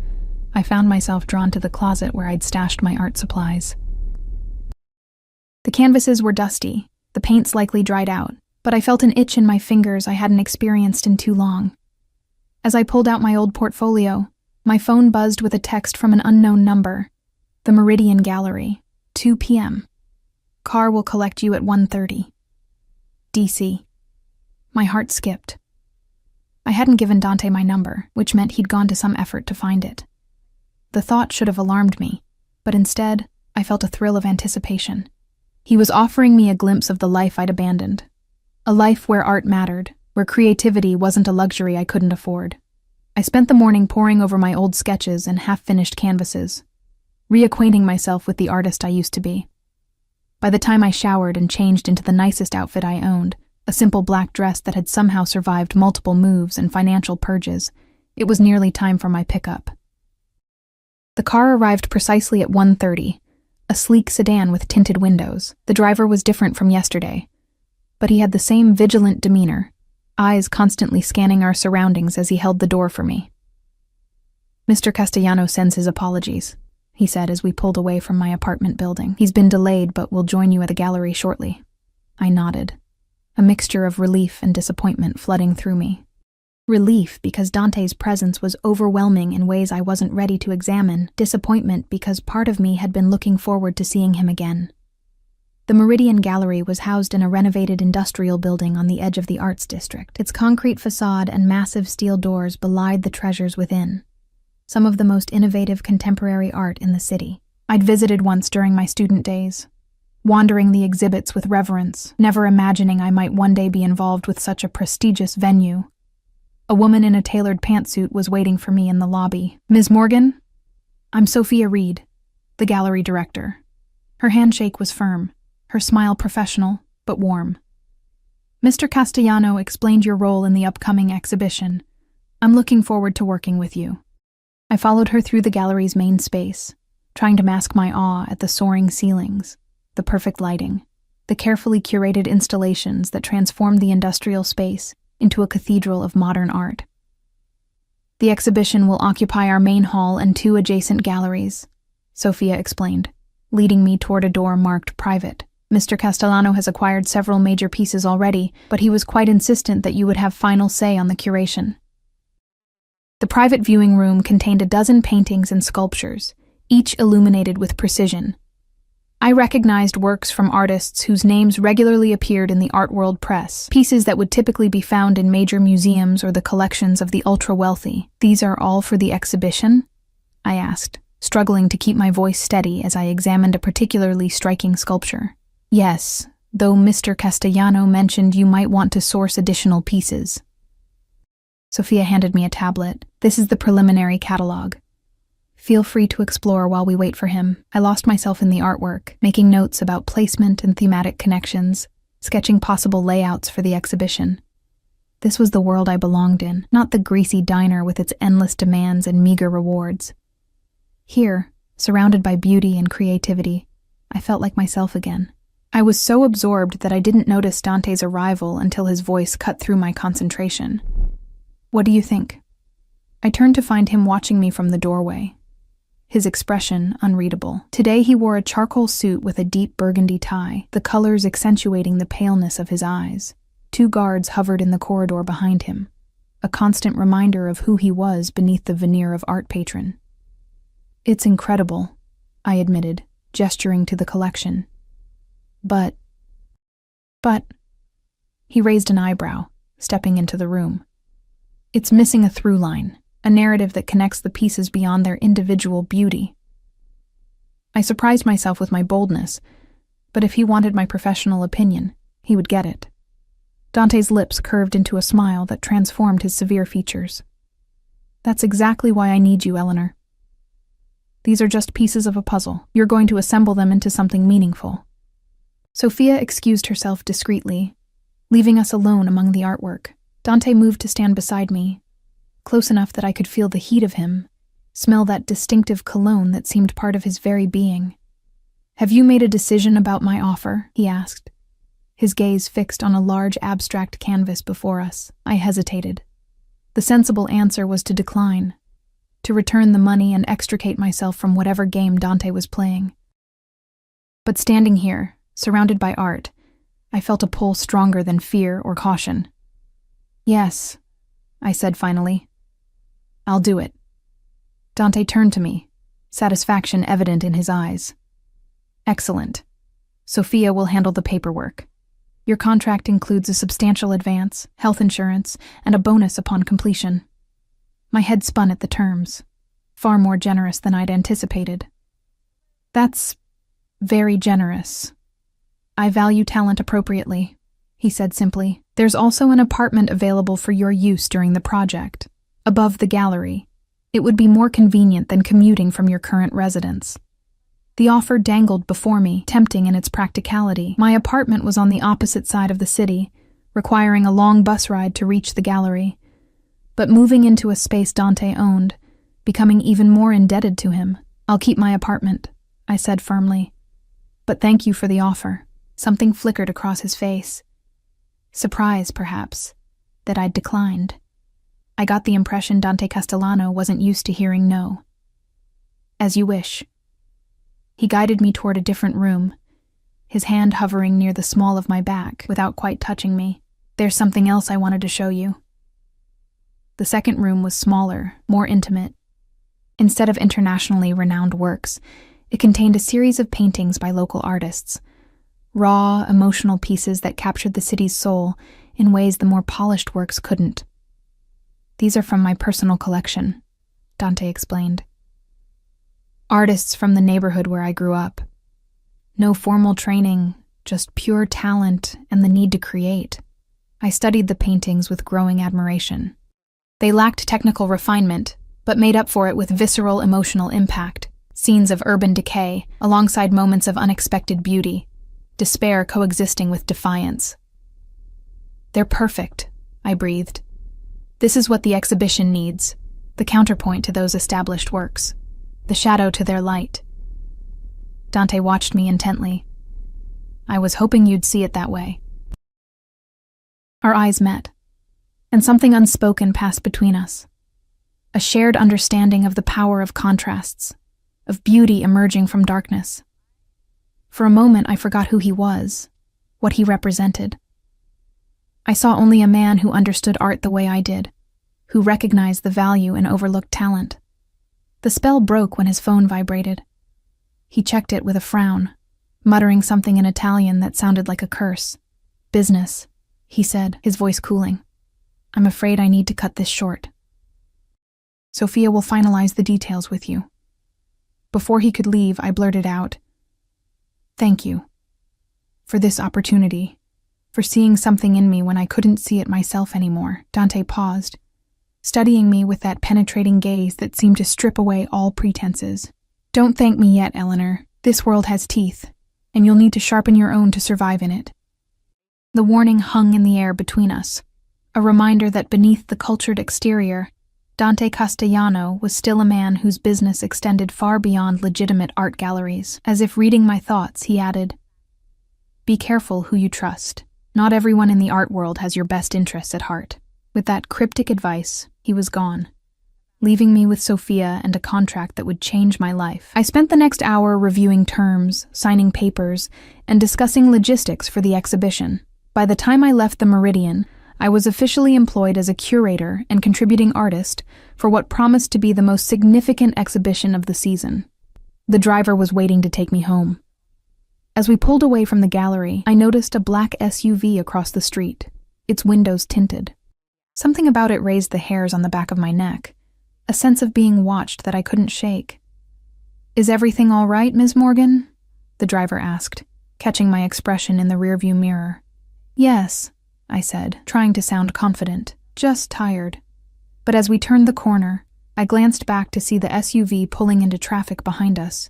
I found myself drawn to the closet where I'd stashed my art supplies. The canvases were dusty, the paints likely dried out, but I felt an itch in my fingers I hadn't experienced in too long. As I pulled out my old portfolio, my phone buzzed with a text from an unknown number. The Meridian Gallery, 2 p.m. Car will collect you at 1:30. DC. My heart skipped. I hadn't given Dante my number, which meant he'd gone to some effort to find it. The thought should have alarmed me, but instead, I felt a thrill of anticipation. He was offering me a glimpse of the life I'd abandoned. A life where art mattered, where creativity wasn't a luxury I couldn't afford. I spent the morning poring over my old sketches and half-finished canvases, reacquainting myself with the artist I used to be. By the time I showered and changed into the nicest outfit I owned, a simple black dress that had somehow survived multiple moves and financial purges, it was nearly time for my pickup. The car arrived precisely at 1:30, a sleek sedan with tinted windows. The driver was different from yesterday, but he had the same vigilant demeanor, eyes constantly scanning our surroundings as he held the door for me. "Mr. Castellano sends his apologies," he said as we pulled away from my apartment building. "He's been delayed, but will join you at the gallery shortly." I nodded, a mixture of relief and disappointment flooding through me. Relief because Dante's presence was overwhelming in ways I wasn't ready to examine, disappointment because part of me had been looking forward to seeing him again. The Meridian Gallery was housed in a renovated industrial building on the edge of the arts district. Its concrete facade and massive steel doors belied the treasures within, some of the most innovative contemporary art in the city. I'd visited once during my student days, wandering the exhibits with reverence, never imagining I might one day be involved with such a prestigious venue. A woman in a tailored pantsuit was waiting for me in the lobby. "Ms. Morgan? I'm Sophia Reed, the gallery director." Her handshake was firm, her smile professional, but warm. "Mr. Castellano explained your role in the upcoming exhibition. I'm looking forward to working with you." I followed her through the gallery's main space, trying to mask my awe at the soaring ceilings, the perfect lighting, the carefully curated installations that transformed the industrial space into a cathedral of modern art. "The exhibition will occupy our main hall and 2 adjacent galleries," Sophia explained, leading me toward a door marked private. "Mr. Castellano has acquired several major pieces already, but he was quite insistent that you would have final say on the curation." The private viewing room contained a dozen paintings and sculptures, each illuminated with precision. I recognized works from artists whose names regularly appeared in the art world press, pieces that would typically be found in major museums or the collections of the ultra-wealthy. "These are all for the exhibition?" I asked, struggling to keep my voice steady as I examined a particularly striking sculpture. "Yes, though Mr. Castellano mentioned you might want to source additional pieces." Sophia handed me a tablet. "This is the preliminary catalog. Feel free to explore while we wait for him." I lost myself in the artwork, making notes about placement and thematic connections, sketching possible layouts for the exhibition. This was the world I belonged in, not the greasy diner with its endless demands and meager rewards. Here, surrounded by beauty and creativity, I felt like myself again. I was so absorbed that I didn't notice Dante's arrival until his voice cut through my concentration. "What do you think?" I turned to find him watching me from the doorway, his expression unreadable. Today he wore a charcoal suit with a deep burgundy tie, the colors accentuating the paleness of his eyes. 2 guards hovered in the corridor behind him, a constant reminder of who he was beneath the veneer of art patron. "It's incredible," I admitted, gesturing to the collection. But, he raised an eyebrow, stepping into the room. "It's missing a through line, a narrative that connects the pieces beyond their individual beauty." I surprised myself with my boldness, but if he wanted my professional opinion, he would get it. Dante's lips curved into a smile that transformed his severe features. "That's exactly why I need you, Eleanor. These are just pieces of a puzzle. You're going to assemble them into something meaningful." Sophia excused herself discreetly, leaving us alone among the artwork. Dante moved to stand beside me, close enough that I could feel the heat of him, smell that distinctive cologne that seemed part of his very being. "Have you made a decision about my offer?" he asked, his gaze fixed on a large abstract canvas before us. I hesitated. The sensible answer was to decline, to return the money and extricate myself from whatever game Dante was playing. But standing here, surrounded by art, I felt a pull stronger than fear or caution. "Yes," I said finally. "I'll do it." Dante turned to me, satisfaction evident in his eyes. "Excellent. Sophia will handle the paperwork. Your contract includes a substantial advance, health insurance, and a bonus upon completion." My head spun at the terms, far more generous than I'd anticipated. "That's very generous. I value talent appropriately," he said simply. "There's also an apartment available for your use during the project, above the gallery. It would be more convenient than commuting from your current residence." The offer dangled before me, tempting in its practicality. My apartment was on the opposite side of the city, requiring a long bus ride to reach the gallery. But moving into a space Dante owned, becoming even more indebted to him. "I'll keep my apartment," I said firmly. "But thank you for the offer." Something flickered across his face. Surprise, perhaps, that I'd declined. I got the impression Dante Castellano wasn't used to hearing no. "As you wish." He guided me toward a different room, his hand hovering near the small of my back without quite touching me. "There's something else I wanted to show you." The second room was smaller, more intimate. Instead of internationally renowned works, it contained a series of paintings by local artists, raw, emotional pieces that captured the city's soul in ways the more polished works couldn't. "These are from my personal collection," Dante explained. "Artists from the neighborhood where I grew up. No formal training, just pure talent and the need to create." I studied the paintings with growing admiration. They lacked technical refinement, but made up for it with visceral emotional impact, scenes of urban decay, alongside moments of unexpected beauty, despair coexisting with defiance. "They're perfect," I breathed. "This is what the exhibition needs, the counterpoint to those established works, the shadow to their light." Dante watched me intently. "I was hoping you'd see it that way." Our eyes met, and something unspoken passed between us. A shared understanding of the power of contrasts, of beauty emerging from darkness. For a moment I forgot who he was, what he represented. I saw only a man who understood art the way I did, who recognized the value in overlooked talent. The spell broke when his phone vibrated. He checked it with a frown, muttering something in Italian that sounded like a curse. "Business," he said, his voice cooling. "I'm afraid I need to cut this short. Sophia will finalize the details with you." Before he could leave, I blurted out, "Thank you for this opportunity, for seeing something in me when I couldn't see it myself anymore." Dante paused, studying me with that penetrating gaze that seemed to strip away all pretenses. "Don't thank me yet, Eleanor. This world has teeth, and you'll need to sharpen your own to survive in it." The warning hung in the air between us, a reminder that beneath the cultured exterior, Dante Castellano was still a man whose business extended far beyond legitimate art galleries. As if reading my thoughts, he added, "Be careful who you trust. Not everyone in the art world has your best interests at heart." With that cryptic advice, he was gone, leaving me with Sophia and a contract that would change my life. I spent the next hour reviewing terms, signing papers, and discussing logistics for the exhibition. By the time I left the Meridian, I was officially employed as a curator and contributing artist for what promised to be the most significant exhibition of the season. The driver was waiting to take me home. As we pulled away from the gallery, I noticed a black SUV across the street, its windows tinted. Something about it raised the hairs on the back of my neck, a sense of being watched that I couldn't shake. "Is everything all right, Ms. Morgan?" the driver asked, catching my expression in the rearview mirror. "Yes," I said, trying to sound confident, "just tired." But as we turned the corner, I glanced back to see the SUV pulling into traffic behind us.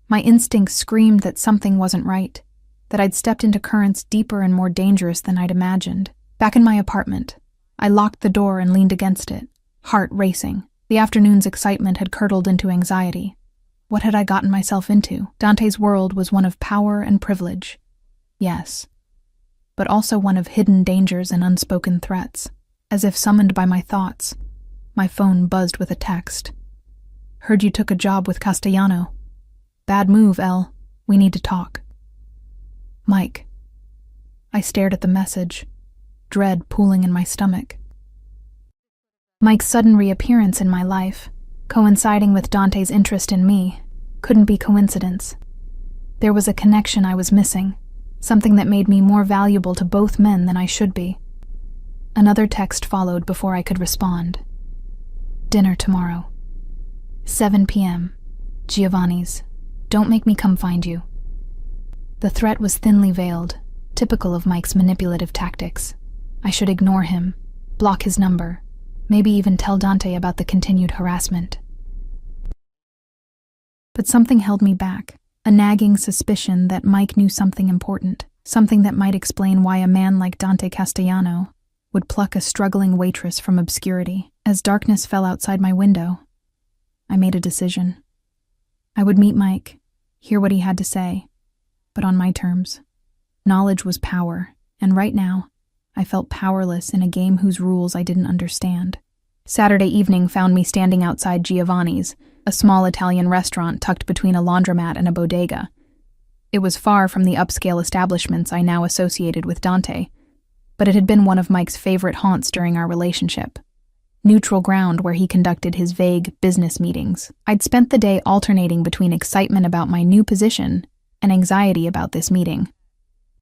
My instincts screamed that something wasn't right, that I'd stepped into currents deeper and more dangerous than I'd imagined. Back in my apartment, I locked the door and leaned against it, heart racing. The afternoon's excitement had curdled into anxiety. What had I gotten myself into? Dante's world was one of power and privilege. Yes, but also one of hidden dangers and unspoken threats. As if summoned by my thoughts, my phone buzzed with a text. Heard you took a job with Castellano. Bad move, Elle. We need to talk. Mike. I stared at the message, dread pooling in my stomach. Mike's sudden reappearance in my life, coinciding with Dante's interest in me, couldn't be coincidence. There was a connection I was missing, something that made me more valuable to both men than I should be. Another text followed before I could respond. Dinner tomorrow. 7 p.m. Giovanni's. Don't make me come find you. The threat was thinly veiled, typical of Mike's manipulative tactics. I should ignore him, block his number, maybe even tell Dante about the continued harassment. But something held me back, a nagging suspicion that Mike knew something important, something that might explain why a man like Dante Castellano would pluck a struggling waitress from obscurity. As darkness fell outside my window, I made a decision. I would meet Mike, hear what he had to say, but on my terms. Knowledge was power, and right now, I felt powerless in a game whose rules I didn't understand. Saturday evening found me standing outside Giovanni's, a small Italian restaurant tucked between a laundromat and a bodega. It was far from the upscale establishments I now associated with Dante, but it had been one of Mike's favorite haunts during our relationship. Neutral ground where he conducted his vague business meetings. I'd spent the day alternating between excitement about my new position and anxiety about this meeting.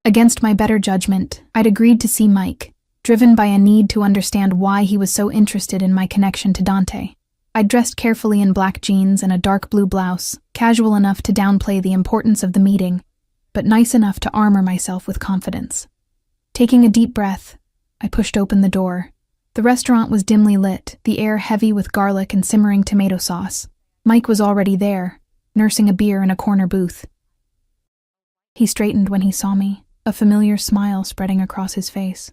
Against my better judgment, I'd agreed to see Mike, driven by a need to understand why he was so interested in my connection to Dante. I'd dressed carefully in black jeans and a dark blue blouse, casual enough to downplay the importance of the meeting, but nice enough to armor myself with confidence. Taking a deep breath, I pushed open the door. The restaurant was dimly lit, the air heavy with garlic and simmering tomato sauce. Mike was already there, nursing a beer in a corner booth. He straightened when he saw me, a familiar smile spreading across his face.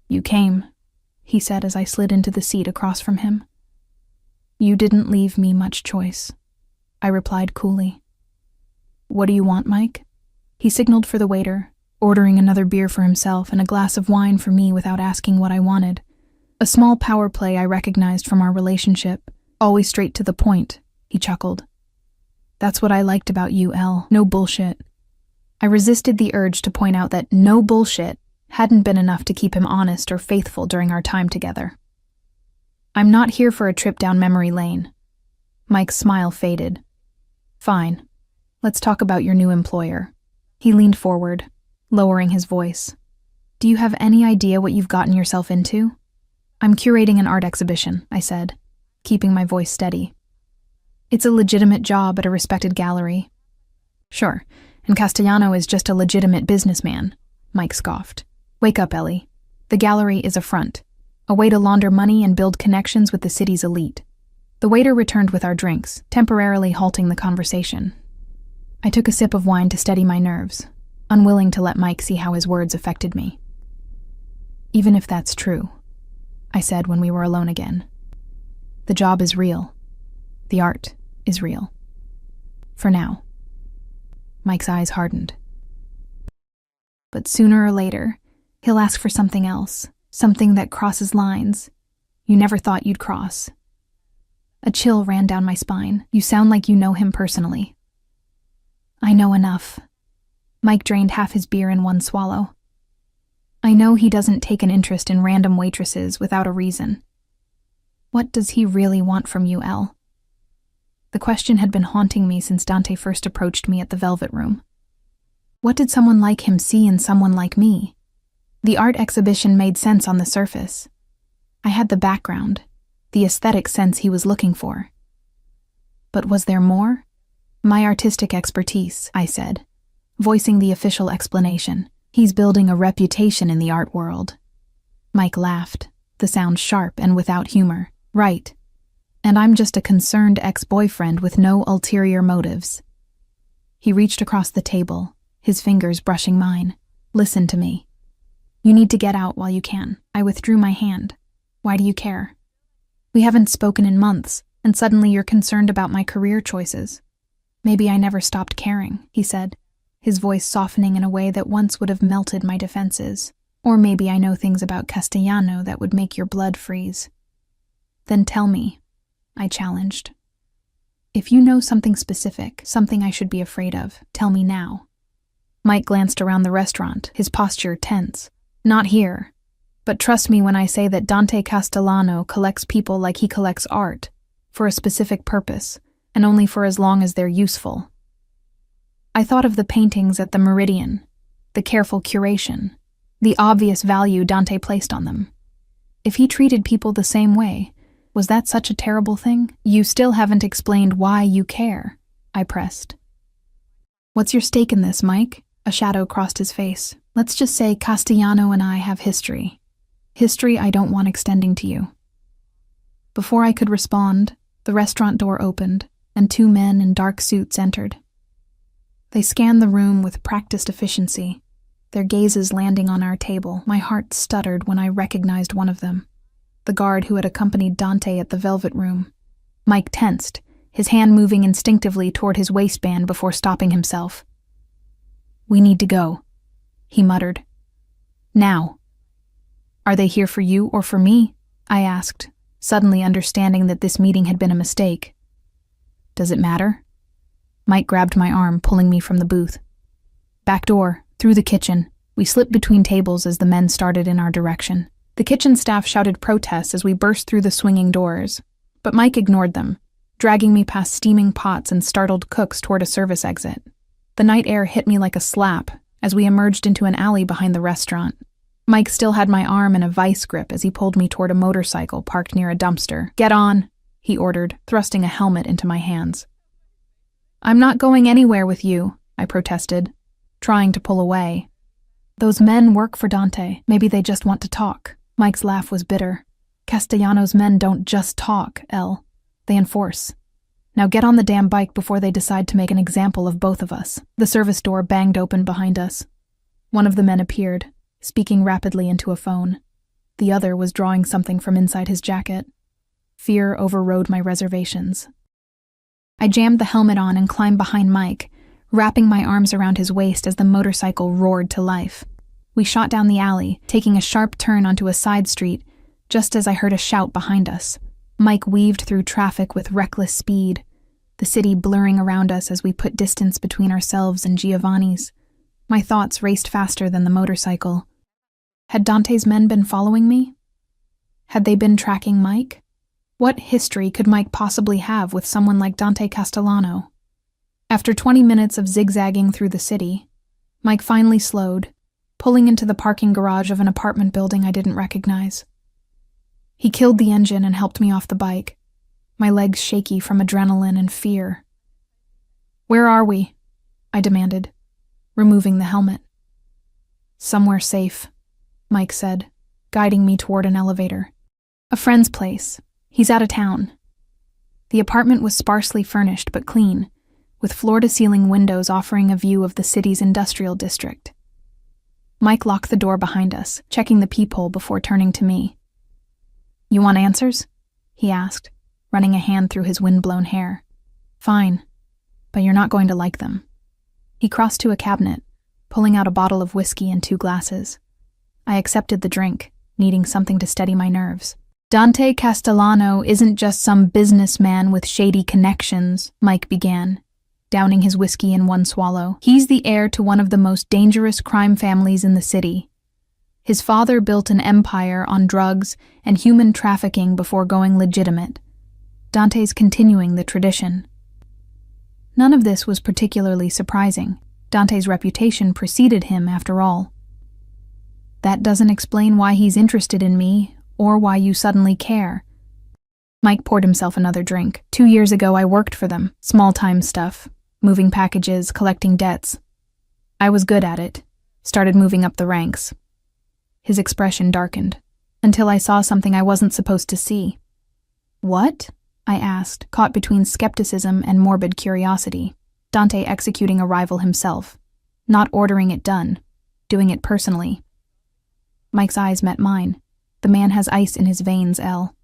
You came, he said as I slid into the seat across from him. You didn't leave me much choice, I replied coolly. What do you want, Mike? He signaled for the waiter, ordering another beer for himself and a glass of wine for me without asking what I wanted. A small power play I recognized from our relationship, always straight to the point, he chuckled. That's what I liked about you, Elle. No bullshit. I resisted the urge to point out that no bullshit hadn't been enough to keep him honest or faithful during our time together. I'm not here for a trip down memory lane. Mike's smile faded. Fine. Let's talk about your new employer. He leaned forward, lowering his voice. Do you have any idea what you've gotten yourself into? I'm curating an art exhibition, I said, keeping my voice steady. It's a legitimate job at a respected gallery. Sure, and Castellano is just a legitimate businessman, Mike scoffed. Wake up, Ellie. The gallery is a front, a way to launder money and build connections with the city's elite. The waiter returned with our drinks, temporarily halting the conversation. I took a sip of wine to steady my nerves, unwilling to let Mike see how his words affected me. Even if that's true, I said when we were alone again. The job is real. The art is real. For now. Mike's eyes hardened. But sooner or later, he'll ask for something else, something that crosses lines you never thought you'd cross. A chill ran down my spine. You sound like you know him personally. I know enough. Mike drained half his beer in one swallow. I know he doesn't take an interest in random waitresses without a reason. What does he really want from you, Elle? The question had been haunting me since Dante first approached me at the Velvet Room. What did someone like him see in someone like me? The art exhibition made sense on the surface. I had the background, the aesthetic sense he was looking for. But was there more? My artistic expertise, I said, voicing the official explanation. He's building a reputation in the art world. Mike laughed, the sound sharp and without humor. Right. And I'm just a concerned ex-boyfriend with no ulterior motives. He reached across the table, his fingers brushing mine. Listen to me. You need to get out while you can. I withdrew my hand. Why do you care? We haven't spoken in months, and suddenly you're concerned about my career choices. Maybe I never stopped caring, he said, his voice softening in a way that once would have melted my defenses. Or maybe I know things about Castellano that would make your blood freeze. Then tell me, I challenged. If you know something specific, something I should be afraid of, tell me now. Mike glanced around the restaurant, his posture tense. Not here. But trust me when I say that Dante Castellano collects people like he collects art, for a specific purpose, and only for as long as they're useful. I thought of the paintings at the Meridian, the careful curation, the obvious value Dante placed on them. If he treated people the same way, was that such a terrible thing? You still haven't explained why you care, I pressed. What's your stake in this, Mike? A shadow crossed his face. Let's just say Castellano and I have history. History I don't want extending to you. Before I could respond, the restaurant door opened, and 2 men in dark suits entered. They scanned the room with practiced efficiency, their gazes landing on our table. My heart stuttered when I recognized one of them, the guard who had accompanied Dante at the Velvet Room. Mike tensed, his hand moving instinctively toward his waistband before stopping himself. We need to go, he muttered. Now. Are they here for you or for me? I asked, suddenly understanding that this meeting had been a mistake. Does it matter? Mike grabbed my arm, pulling me from the booth. Back door, through the kitchen. We slipped between tables as the men started in our direction. The kitchen staff shouted protests as we burst through the swinging doors, but Mike ignored them, dragging me past steaming pots and startled cooks toward a service exit. The night air hit me like a slap as we emerged into an alley behind the restaurant. Mike still had my arm in a vice grip as he pulled me toward a motorcycle parked near a dumpster. Get on, he ordered, thrusting a helmet into my hands. I'm not going anywhere with you, I protested, trying to pull away. Those men work for Dante. Maybe they just want to talk. Mike's laugh was bitter. Castellano's men don't just talk, Elle. They enforce. Now get on the damn bike before they decide to make an example of both of us. The service door banged open behind us. One of the men appeared, speaking rapidly into a phone. The other was drawing something from inside his jacket. Fear overrode my reservations. I jammed the helmet on and climbed behind Mike, wrapping my arms around his waist as the motorcycle roared to life. We shot down the alley, taking a sharp turn onto a side street, just as I heard a shout behind us. Mike weaved through traffic with reckless speed, the city blurring around us as we put distance between ourselves and Giovanni's. My thoughts raced faster than the motorcycle. Had Dante's men been following me? Had they been tracking Mike? What history could Mike possibly have with someone like Dante Castellano? After 20 minutes of zigzagging through the city, Mike finally slowed, pulling into the parking garage of an apartment building I didn't recognize. He killed the engine and helped me off the bike, my legs shaky from adrenaline and fear. Where are we? I demanded, removing the helmet. Somewhere safe, Mike said, guiding me toward an elevator. A friend's place. He's out of town. The apartment was sparsely furnished but clean, with floor-to-ceiling windows offering a view of the city's industrial district. Mike locked the door behind us, checking the peephole before turning to me. You want answers? He asked, running a hand through his wind-blown hair. Fine, but you're not going to like them. He crossed to a cabinet, pulling out a bottle of whiskey and 2 glasses. I accepted the drink, needing something to steady my nerves. Dante Castellano isn't just some businessman with shady connections, Mike began, downing his whiskey in one swallow. He's the heir to one of the most dangerous crime families in the city. His father built an empire on drugs and human trafficking before going legitimate. Dante's continuing the tradition. None of this was particularly surprising. Dante's reputation preceded him, after all. That doesn't explain why he's interested in me, or why you suddenly care. Mike poured himself another drink. 2 years ago, I worked for them. Small-time stuff. Moving packages, collecting debts. I was good at it. Started moving up the ranks. His expression darkened, until I saw something I wasn't supposed to see. What? I asked, caught between skepticism and morbid curiosity. Dante executing a rival himself. Not ordering it done. Doing it personally. Mike's eyes met mine, The man has ice in his veins, Elle.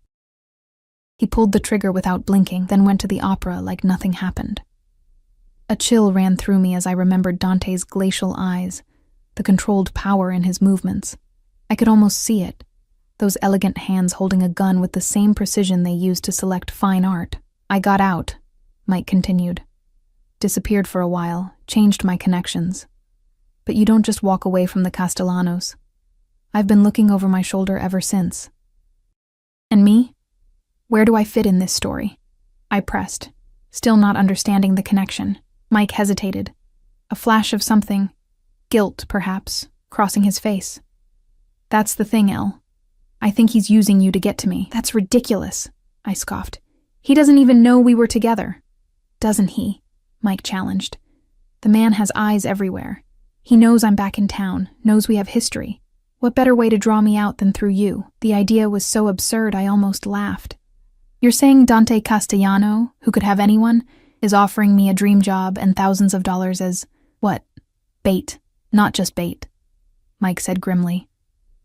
He pulled the trigger without blinking, then went to the opera like nothing happened. A chill ran through me as I remembered Dante's glacial eyes, the controlled power in his movements. I could almost see it, those elegant hands holding a gun with the same precision they used to select fine art. I got out, Mike continued. Disappeared for a while, changed my connections. But you don't just walk away from the Castellanos. I've been looking over my shoulder ever since. And me? Where do I fit in this story? I pressed, still not understanding the connection. Mike hesitated. A flash of something, guilt perhaps, crossing his face. That's the thing, Elle. I think he's using you to get to me. That's ridiculous, I scoffed. He doesn't even know we were together. Doesn't he? Mike challenged. The man has eyes everywhere. He knows I'm back in town, knows we have history. What better way to draw me out than through you? The idea was so absurd I almost laughed. You're saying Dante Castellano, who could have anyone, is offering me a dream job and thousands of dollars as, what? Bait. Not just bait, Mike said grimly.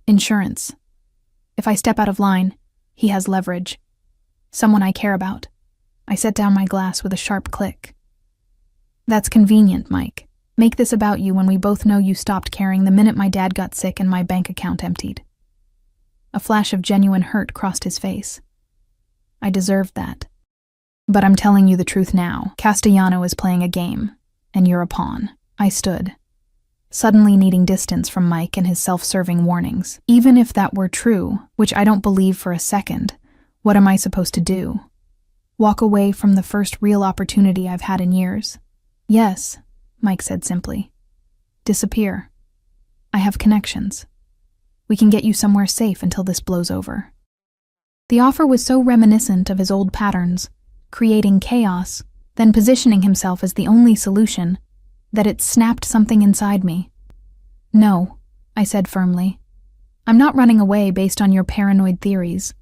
Insurance. If I step out of line, he has leverage. Someone I care about. I set down my glass with a sharp click. That's convenient, Mike. Make this about you when we both know you stopped caring the minute my dad got sick and my bank account emptied. A flash of genuine hurt crossed his face. I deserved that. But I'm telling you the truth now. Castellano is playing a game, and you're a pawn. I stood, suddenly needing distance from Mike and his self-serving warnings. Even if that were true, which I don't believe for a second, what am I supposed to do? Walk away from the first real opportunity I've had in years? Yes, Mike said simply. Disappear. I have connections. We can get you somewhere safe until this blows over. The offer was so reminiscent of his old patterns, creating chaos, then positioning himself as the only solution, that it snapped something inside me. No, I said firmly. I'm not running away based on your paranoid theories.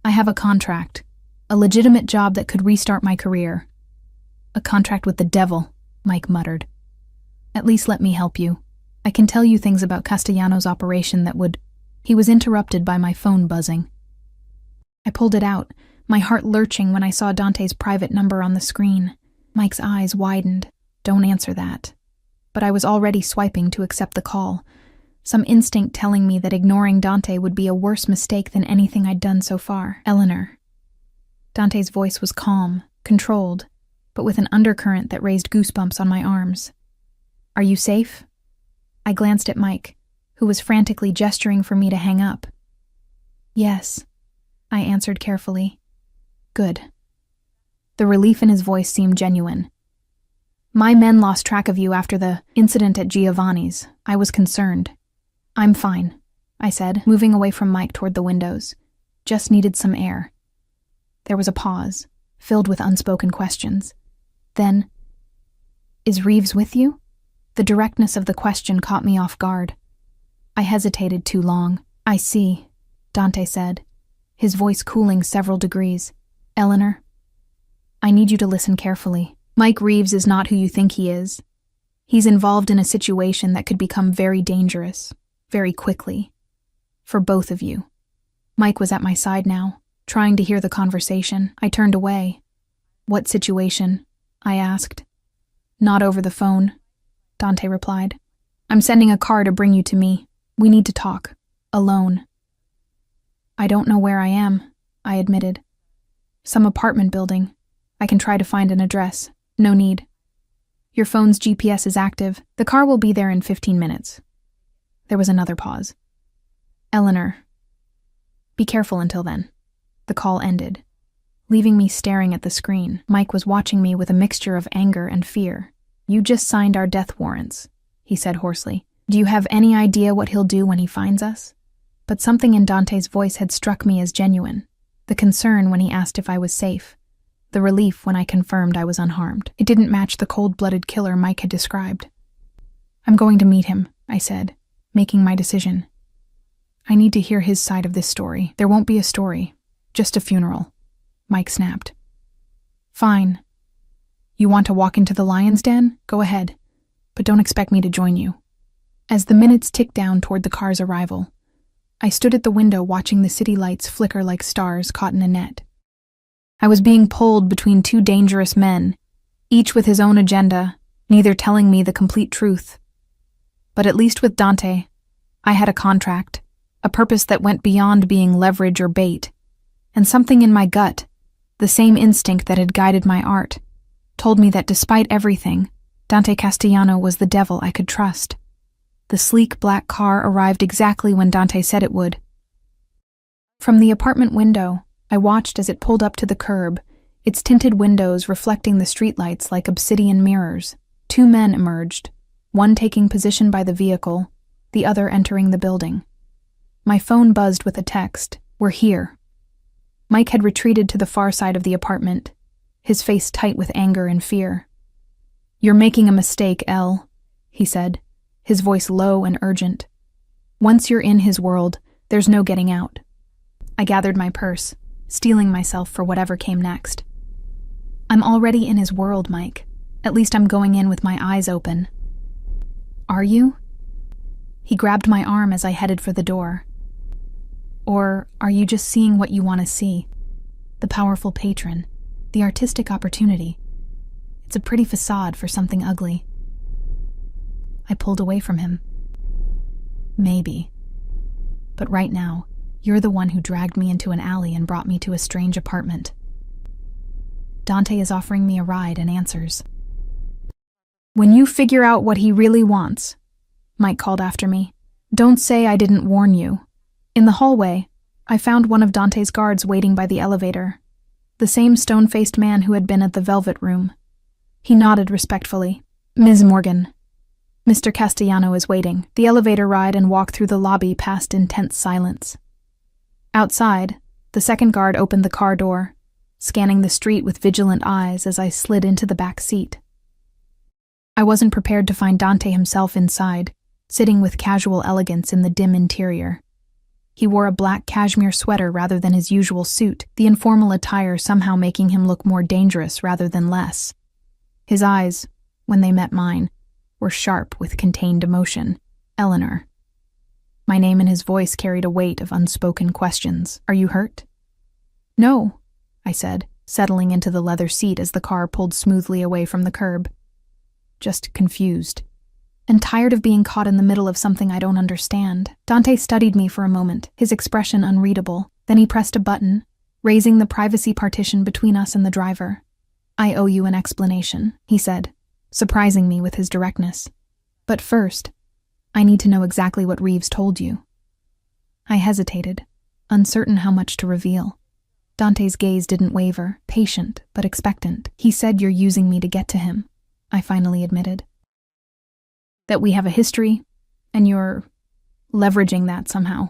I have a contract, a legitimate job that could restart my career. A contract with the devil, Mike muttered. At least let me help you. I can tell you things about Castellano's operation that would... He was interrupted by my phone buzzing. I pulled it out, my heart lurching when I saw Dante's private number on the screen. Mike's eyes widened. Don't answer that. But I was already swiping to accept the call, some instinct telling me that ignoring Dante would be a worse mistake than anything I'd done so far. Eleanor. Dante's voice was calm, controlled, but with an undercurrent that raised goosebumps on my arms. Are you safe? I glanced at Mike, who was frantically gesturing for me to hang up. Yes, I answered carefully. Good. The relief in his voice seemed genuine. My men lost track of you after the incident at Giovanni's. I was concerned. I'm fine, I said, moving away from Mike toward the windows. Just needed some air. There was a pause, filled with unspoken questions. Then, is Reeves with you? The directness of the question caught me off guard. I hesitated too long. I see, Dante said, his voice cooling several degrees. Eleanor, I need you to listen carefully. Mike Reeves is not who you think he is. He's involved in a situation that could become very dangerous, very quickly, for both of you. Mike was at my side now, trying to hear the conversation. I turned away. What situation? I asked. Not over the phone, Dante replied. I'm sending a car to bring you to me. We need to talk. Alone. I don't know where I am, I admitted. Some apartment building. I can try to find an address. No need. Your phone's GPS is active. The car will be there in 15 minutes. There was another pause. Eleanor. Be careful until then. The call ended, leaving me staring at the screen. Mike was watching me with a mixture of anger and fear. You just signed our death warrants, he said hoarsely. Do you have any idea what he'll do when he finds us? But something in Dante's voice had struck me as genuine. The concern when he asked if I was safe. The relief when I confirmed I was unharmed. It didn't match the cold-blooded killer Mike had described. I'm going to meet him, I said, making my decision. I need to hear his side of this story. There won't be a story, just a funeral, Mike snapped. Fine. You want to walk into the lion's den? Go ahead, but don't expect me to join you. As the minutes ticked down toward the car's arrival, I stood at the window watching the city lights flicker like stars caught in a net. I was being pulled between two dangerous men, each with his own agenda, neither telling me the complete truth. But at least with Dante, I had a contract, a purpose that went beyond being leverage or bait, and something in my gut, the same instinct that had guided my art, told me that despite everything, Dante Castellano was the devil I could trust. The sleek black car arrived exactly when Dante said it would. From the apartment window, I watched as it pulled up to the curb, its tinted windows reflecting the streetlights like obsidian mirrors. Two men emerged, one taking position by the vehicle, the other entering the building. My phone buzzed with a text, "We're here." Mike had retreated to the far side of the apartment, his face tight with anger and fear. "You're making a mistake, Elle," he said, his voice low and urgent. "Once you're in his world, there's no getting out." I gathered my purse, steeling myself for whatever came next. "I'm already in his world, Mike. At least I'm going in with my eyes open." "Are you?" He grabbed my arm as I headed for the door. "Or are you just seeing what you want to see? The powerful patron, the artistic opportunity. It's a pretty facade for something ugly." I pulled away from him. "Maybe. But right now, you're the one who dragged me into an alley and brought me to a strange apartment. Dante is offering me a ride and answers." "When you figure out what he really wants," Mike called after me, "don't say I didn't warn you." In the hallway, I found one of Dante's guards waiting by the elevator, the same stone-faced man who had been at the Velvet Room. He nodded respectfully. "Ms. Morgan, Mr. Castellano is waiting." The elevator ride and walk through the lobby passed in tense silence. Outside, the second guard opened the car door, scanning the street with vigilant eyes as I slid into the back seat. I wasn't prepared to find Dante himself inside, sitting with casual elegance in the dim interior. He wore a black cashmere sweater rather than his usual suit, the informal attire somehow making him look more dangerous rather than less. His eyes, when they met mine, were sharp with contained emotion. "Eleanor." My name and his voice carried a weight of unspoken questions. "Are you hurt?" "No," I said, settling into the leather seat as the car pulled smoothly away from the curb. "Just confused. And tired of being caught in the middle of something I don't understand." Dante studied me for a moment, his expression unreadable. Then he pressed a button, raising the privacy partition between us and the driver. "I owe you an explanation," he said, surprising me with his directness. "But first, I need to know exactly what Reeves told you." I hesitated, uncertain how much to reveal. Dante's gaze didn't waver, patient but expectant. "He said you're using me to get to him," I finally admitted. "That we have a history, and you're leveraging that somehow."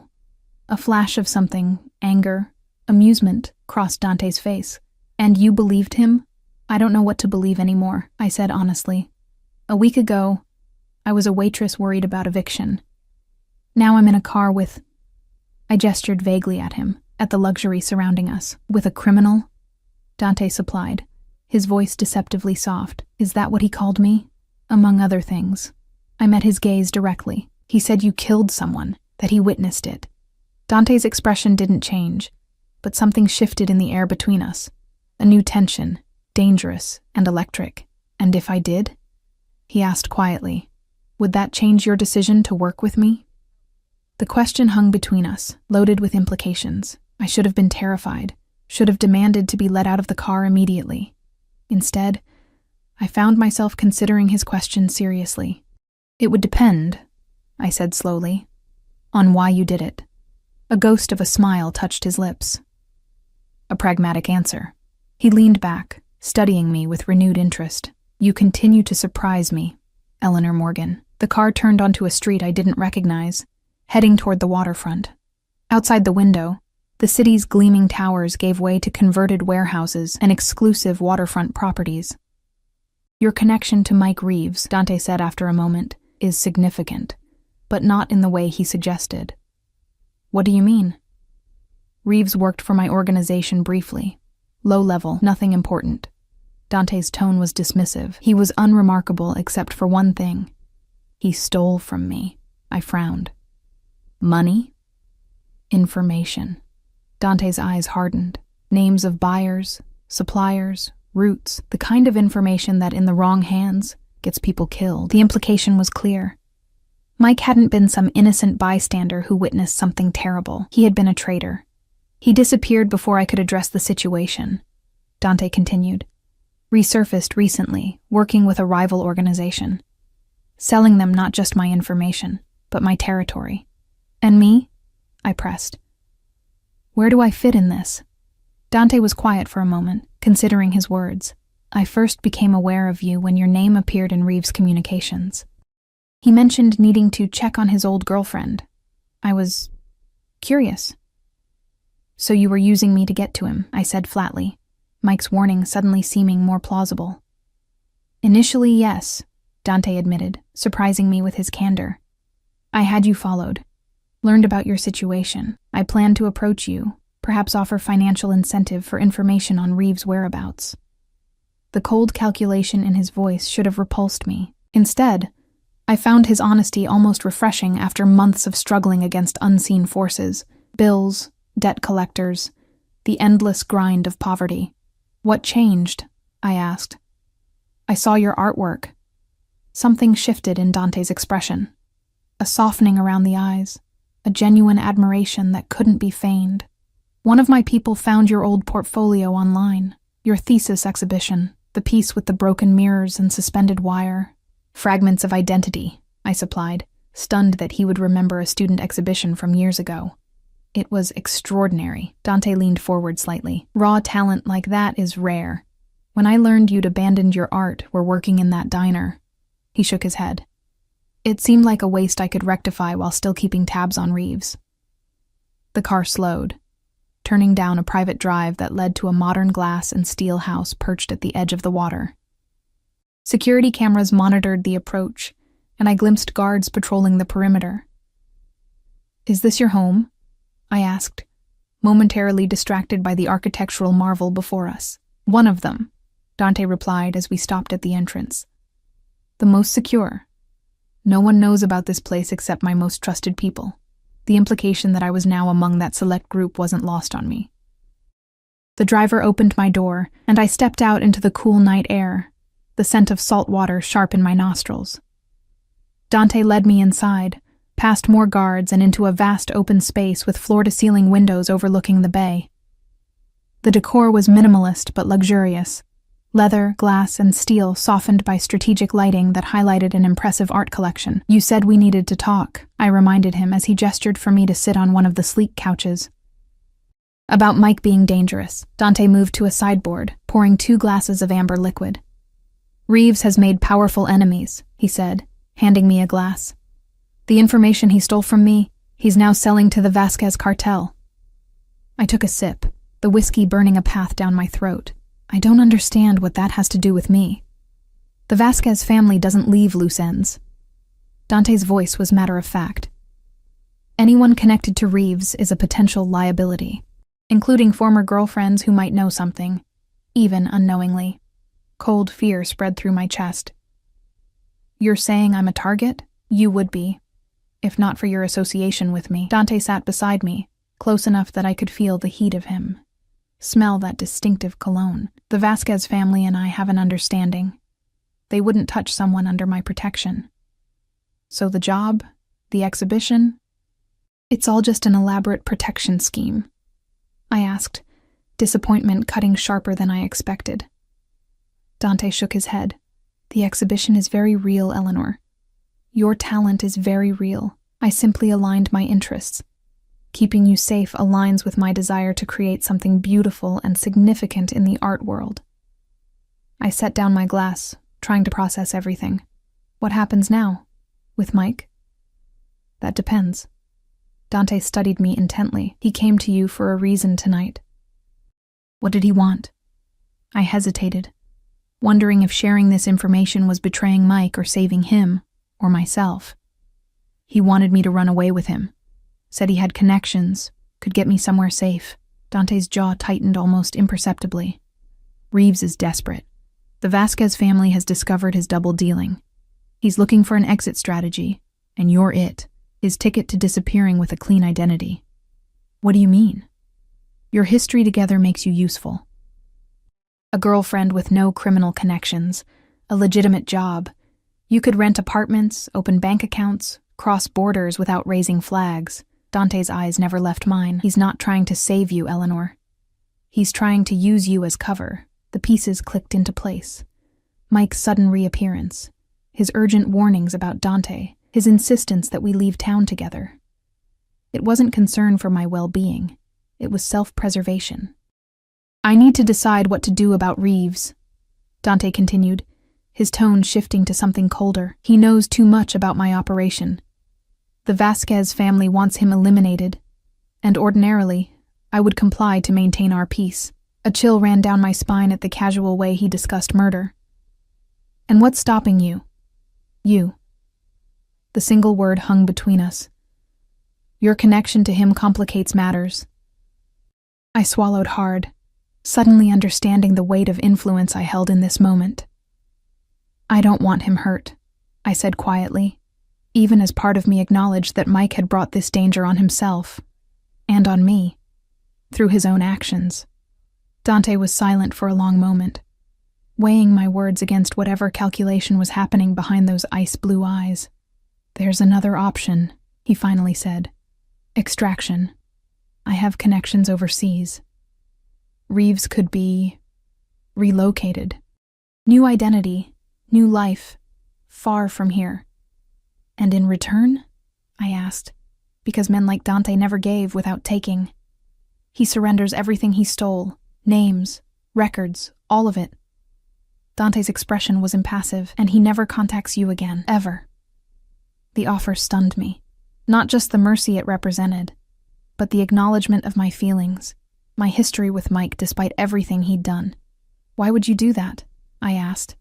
A flash of something, anger, amusement, crossed Dante's face. "And you believed him?" "I don't know what to believe anymore," I said honestly. "A week ago, I was a waitress worried about eviction. Now I'm in a car with—" I gestured vaguely at him, at the luxury surrounding us. "With a criminal?" Dante supplied, his voice deceptively soft. "Is that what he called me?" "Among other things." I met his gaze directly. "He said you killed someone, that he witnessed it." Dante's expression didn't change, but something shifted in the air between us. A new tension, dangerous and electric. "And if I did?" he asked quietly. "Would that change your decision to work with me?" The question hung between us, loaded with implications. I should have been terrified, should have demanded to be let out of the car immediately. Instead, I found myself considering his question seriously. "It would depend," I said slowly, "on why you did it." A ghost of a smile touched his lips. A pragmatic answer. He leaned back, studying me with renewed interest. "You continue to surprise me, Eleanor Morgan." The car turned onto a street I didn't recognize, heading toward the waterfront. Outside the window, the city's gleaming towers gave way to converted warehouses and exclusive waterfront properties. "Your connection to Mike Reeves," Dante said after a moment, "is significant, but not in the way he suggested." "What do you mean?" "Reeves worked for my organization briefly. Low level, nothing important." Dante's tone was dismissive. "He was unremarkable except for one thing. He stole from me." I frowned. "Money?" Information. Dante's eyes hardened. Names of buyers, suppliers, routes, the kind of information that in the wrong hands gets people killed. The implication was clear. Mike hadn't been some innocent bystander who witnessed something terrible. He had been a traitor. He disappeared before I could address the situation. Dante continued. Resurfaced recently, working with a rival organization. Selling them not just my information, but my territory. And me? I pressed. Where do I fit in this? Dante was quiet for a moment, considering his words. I first became aware of you when your name appeared in Reeves' communications. He mentioned needing to check on his old girlfriend. I was curious. So you were using me to get to him, I said flatly, Mike's warning suddenly seeming more plausible. Initially, yes, Dante admitted, surprising me with his candor. I had you followed. Learned about your situation. I planned to approach you, perhaps offer financial incentive for information on Reeves' whereabouts. The cold calculation in his voice should have repulsed me. Instead, I found his honesty almost refreshing after months of struggling against unseen forces, bills, debt collectors, the endless grind of poverty. What changed? I asked. I saw your artwork. Something shifted in Dante's expression. A softening around the eyes. A genuine admiration that couldn't be feigned. One of my people found your old portfolio online, your thesis exhibition, the piece with the broken mirrors and suspended wire. Fragments of identity, I supplied, stunned that he would remember a student exhibition from years ago. It was extraordinary. Dante leaned forward slightly. Raw talent like that is rare. When I learned you'd abandoned your art, were working in that diner. He shook his head. It seemed like a waste I could rectify while still keeping tabs on Reeves. The car slowed, turning down a private drive that led to a modern glass and steel house perched at the edge of the water. Security cameras monitored the approach, and I glimpsed guards patrolling the perimeter. Is this your home? I asked, momentarily distracted by the architectural marvel before us. One of them, Dante replied as we stopped at the entrance. The most secure. No one knows about this place except my most trusted people. The implication that I was now among that select group wasn't lost on me. The driver opened my door, and I stepped out into the cool night air, the scent of salt water sharp in my nostrils. Dante led me inside, past more guards and into a vast open space with floor-to-ceiling windows overlooking the bay. The decor was minimalist but luxurious. Leather, glass, and steel softened by strategic lighting that highlighted an impressive art collection. You said we needed to talk, I reminded him as he gestured for me to sit on one of the sleek couches. About Mike being dangerous, Dante moved to a sideboard, pouring 2 glasses of amber liquid. Reeves has made powerful enemies, he said, handing me a glass. The information he stole from me, he's now selling to the Vasquez cartel. I took a sip, the whiskey burning a path down my throat. I don't understand what that has to do with me. The Vasquez family doesn't leave loose ends. Dante's voice was matter-of-fact. Anyone connected to Reeves is a potential liability, including former girlfriends who might know something, even unknowingly. Cold fear spread through my chest. You're saying I'm a target? You would be, if not for your association with me. Dante sat beside me, close enough that I could feel the heat of him. Smell that distinctive cologne. The Vasquez family and I have an understanding. They wouldn't touch someone under my protection. So the job, the exhibition, it's all just an elaborate protection scheme. I asked, disappointment cutting sharper than I expected. Dante shook his head. The exhibition is very real, Eleanor. Your talent is very real. I simply aligned my interests. Keeping you safe aligns with my desire to create something beautiful and significant in the art world. I set down my glass, trying to process everything. What happens now? With Mike? That depends. Dante studied me intently. He came to you for a reason tonight. What did he want? I hesitated, wondering if sharing this information was betraying Mike or saving him, or myself. He wanted me to run away with him. Said he had connections, could get me somewhere safe. Dante's jaw tightened almost imperceptibly. Reeves is desperate. The Vasquez family has discovered his double dealing. He's looking for an exit strategy, and you're it, his ticket to disappearing with a clean identity. What do you mean? Your history together makes you useful. A girlfriend with no criminal connections, a legitimate job. You could rent apartments, open bank accounts, cross borders without raising flags. Dante's eyes never left mine. He's not trying to save you, Eleanor. He's trying to use you as cover. The pieces clicked into place. Mike's sudden reappearance, his urgent warnings about Dante, his insistence that we leave town together. It wasn't concern for my well-being. It was self-preservation. I need to decide what to do about Reeves, Dante continued, his tone shifting to something colder. He knows too much about my operation. The Vasquez family wants him eliminated, and ordinarily, I would comply to maintain our peace. A chill ran down my spine at the casual way he discussed murder. And what's stopping you? You. The single word hung between us. Your connection to him complicates matters. I swallowed hard, suddenly understanding the weight of influence I held in this moment. I don't want him hurt, I said quietly, even as part of me acknowledged that Mike had brought this danger on himself, and on me, through his own actions. Dante was silent for a long moment, weighing my words against whatever calculation was happening behind those ice-blue eyes. There's another option, he finally said. Extraction. I have connections overseas. Reeves could be relocated. New identity, new life, far from here. And in return? I asked, because men like Dante never gave without taking. He surrenders everything he stole, names, records, all of it. Dante's expression was impassive, and he never contacts you again, ever. The offer stunned me. Not just the mercy it represented, but the acknowledgement of my feelings, my history with Mike despite everything he'd done. Why would you do that? I asked.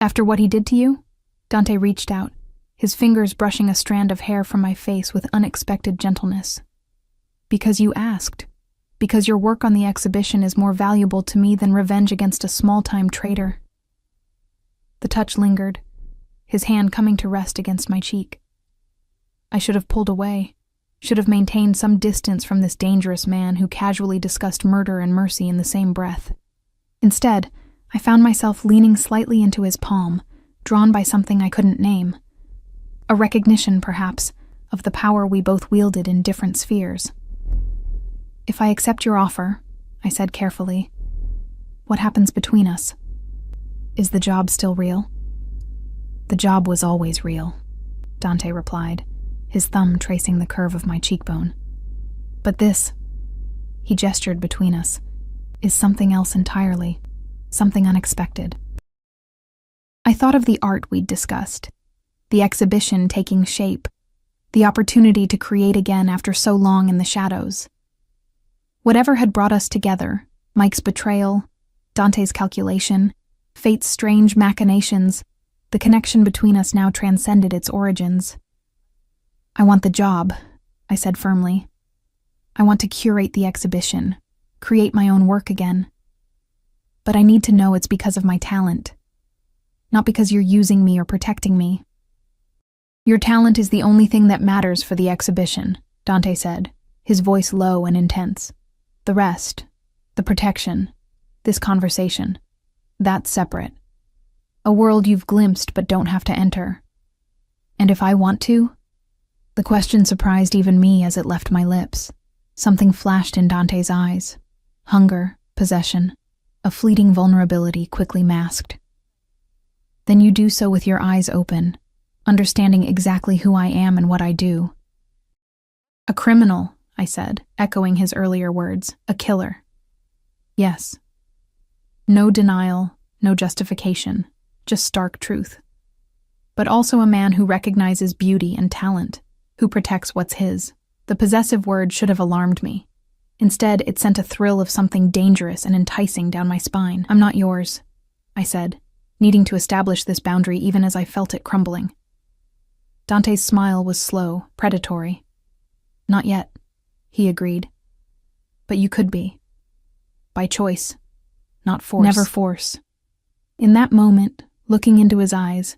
After what he did to you? Dante reached out, his fingers brushing a strand of hair from my face with unexpected gentleness. Because you asked. Because your work on the exhibition is more valuable to me than revenge against a small-time traitor. The touch lingered, his hand coming to rest against my cheek. I should have pulled away, should have maintained some distance from this dangerous man who casually discussed murder and mercy in the same breath. Instead, I found myself leaning slightly into his palm, drawn by something I couldn't name. A recognition, perhaps, of the power we both wielded in different spheres. If I accept your offer, I said carefully, what happens between us? Is the job still real? The job was always real, Dante replied, his thumb tracing the curve of my cheekbone. But this, he gestured between us, is something else entirely, something unexpected. I thought of the art we'd discussed, the exhibition taking shape, the opportunity to create again after so long in the shadows. Whatever had brought us together, Mike's betrayal, Dante's calculation, fate's strange machinations, the connection between us now transcended its origins. I want the job, I said firmly. I want to curate the exhibition, create my own work again. But I need to know it's because of my talent, not because you're using me or protecting me. Your talent is the only thing that matters for the exhibition, Dante said, his voice low and intense. The rest, the protection, this conversation, that's separate. A world you've glimpsed but don't have to enter. And if I want to? The question surprised even me as it left my lips. Something flashed in Dante's eyes. Hunger, possession, a fleeting vulnerability quickly masked. Then you do so with your eyes open, understanding exactly who I am and what I do. A criminal, I said, echoing his earlier words. A killer. Yes. No denial, no justification, just stark truth. But also a man who recognizes beauty and talent, who protects what's his. The possessive word should have alarmed me. Instead, it sent a thrill of something dangerous and enticing down my spine. I'm not yours, I said, needing to establish this boundary even as I felt it crumbling. Dante's smile was slow, predatory. Not yet, he agreed. But you could be. By choice, not force. Never force. In that moment, looking into his eyes,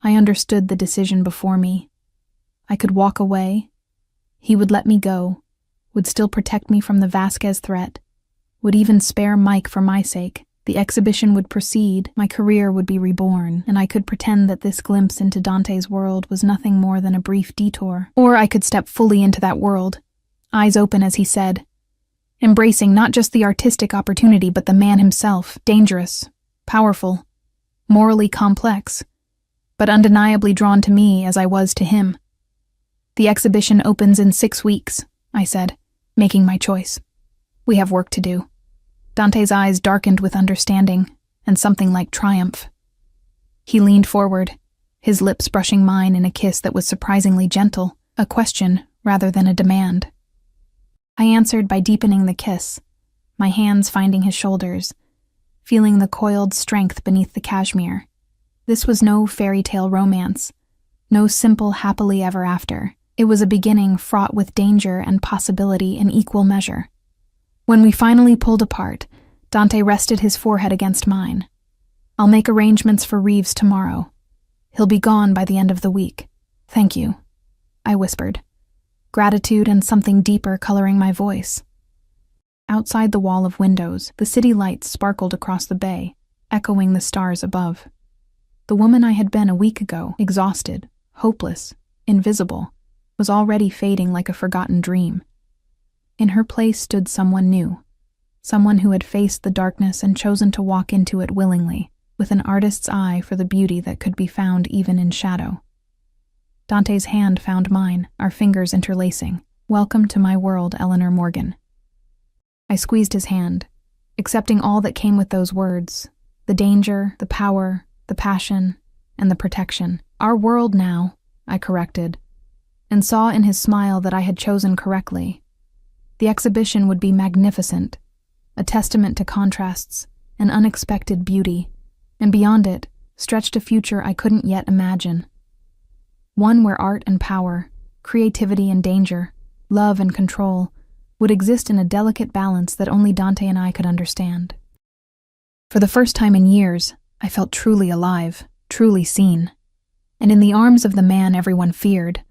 I understood the decision before me. I could walk away. He would let me go, would still protect me from the Vasquez threat, would even spare Mike for my sake. The exhibition would proceed, my career would be reborn, and I could pretend that this glimpse into Dante's world was nothing more than a brief detour. Or I could step fully into that world, eyes open as he said, embracing not just the artistic opportunity but the man himself, dangerous, powerful, morally complex, but undeniably drawn to me as I was to him. The exhibition opens in 6 weeks, I said, making my choice. We have work to do. Dante's eyes darkened with understanding and something like triumph. He leaned forward, his lips brushing mine in a kiss that was surprisingly gentle, a question rather than a demand. I answered by deepening the kiss, my hands finding his shoulders, feeling the coiled strength beneath the cashmere. This was no fairy tale romance, no simple happily ever after. It was a beginning fraught with danger and possibility in equal measure. When we finally pulled apart, Dante rested his forehead against mine. I'll make arrangements for Reeves tomorrow. He'll be gone by the end of the week. Thank you, I whispered, gratitude and something deeper coloring my voice. Outside the wall of windows, the city lights sparkled across the bay, echoing the stars above. The woman I had been a week ago, exhausted, hopeless, invisible, was already fading like a forgotten dream. In her place stood someone new, someone who had faced the darkness and chosen to walk into it willingly, with an artist's eye for the beauty that could be found even in shadow. Dante's hand found mine, our fingers interlacing. Welcome to my world, Eleanor Morgan. I squeezed his hand, accepting all that came with those words, the danger, the power, the passion, and the protection. Our world now, I corrected, and saw in his smile that I had chosen correctly. The exhibition would be magnificent, a testament to contrasts, an unexpected beauty, and beyond it stretched a future I couldn't yet imagine. One where art and power, creativity and danger, love and control would exist in a delicate balance that only Dante and I could understand. For the first time in years, I felt truly alive, truly seen. And in the arms of the man everyone feared,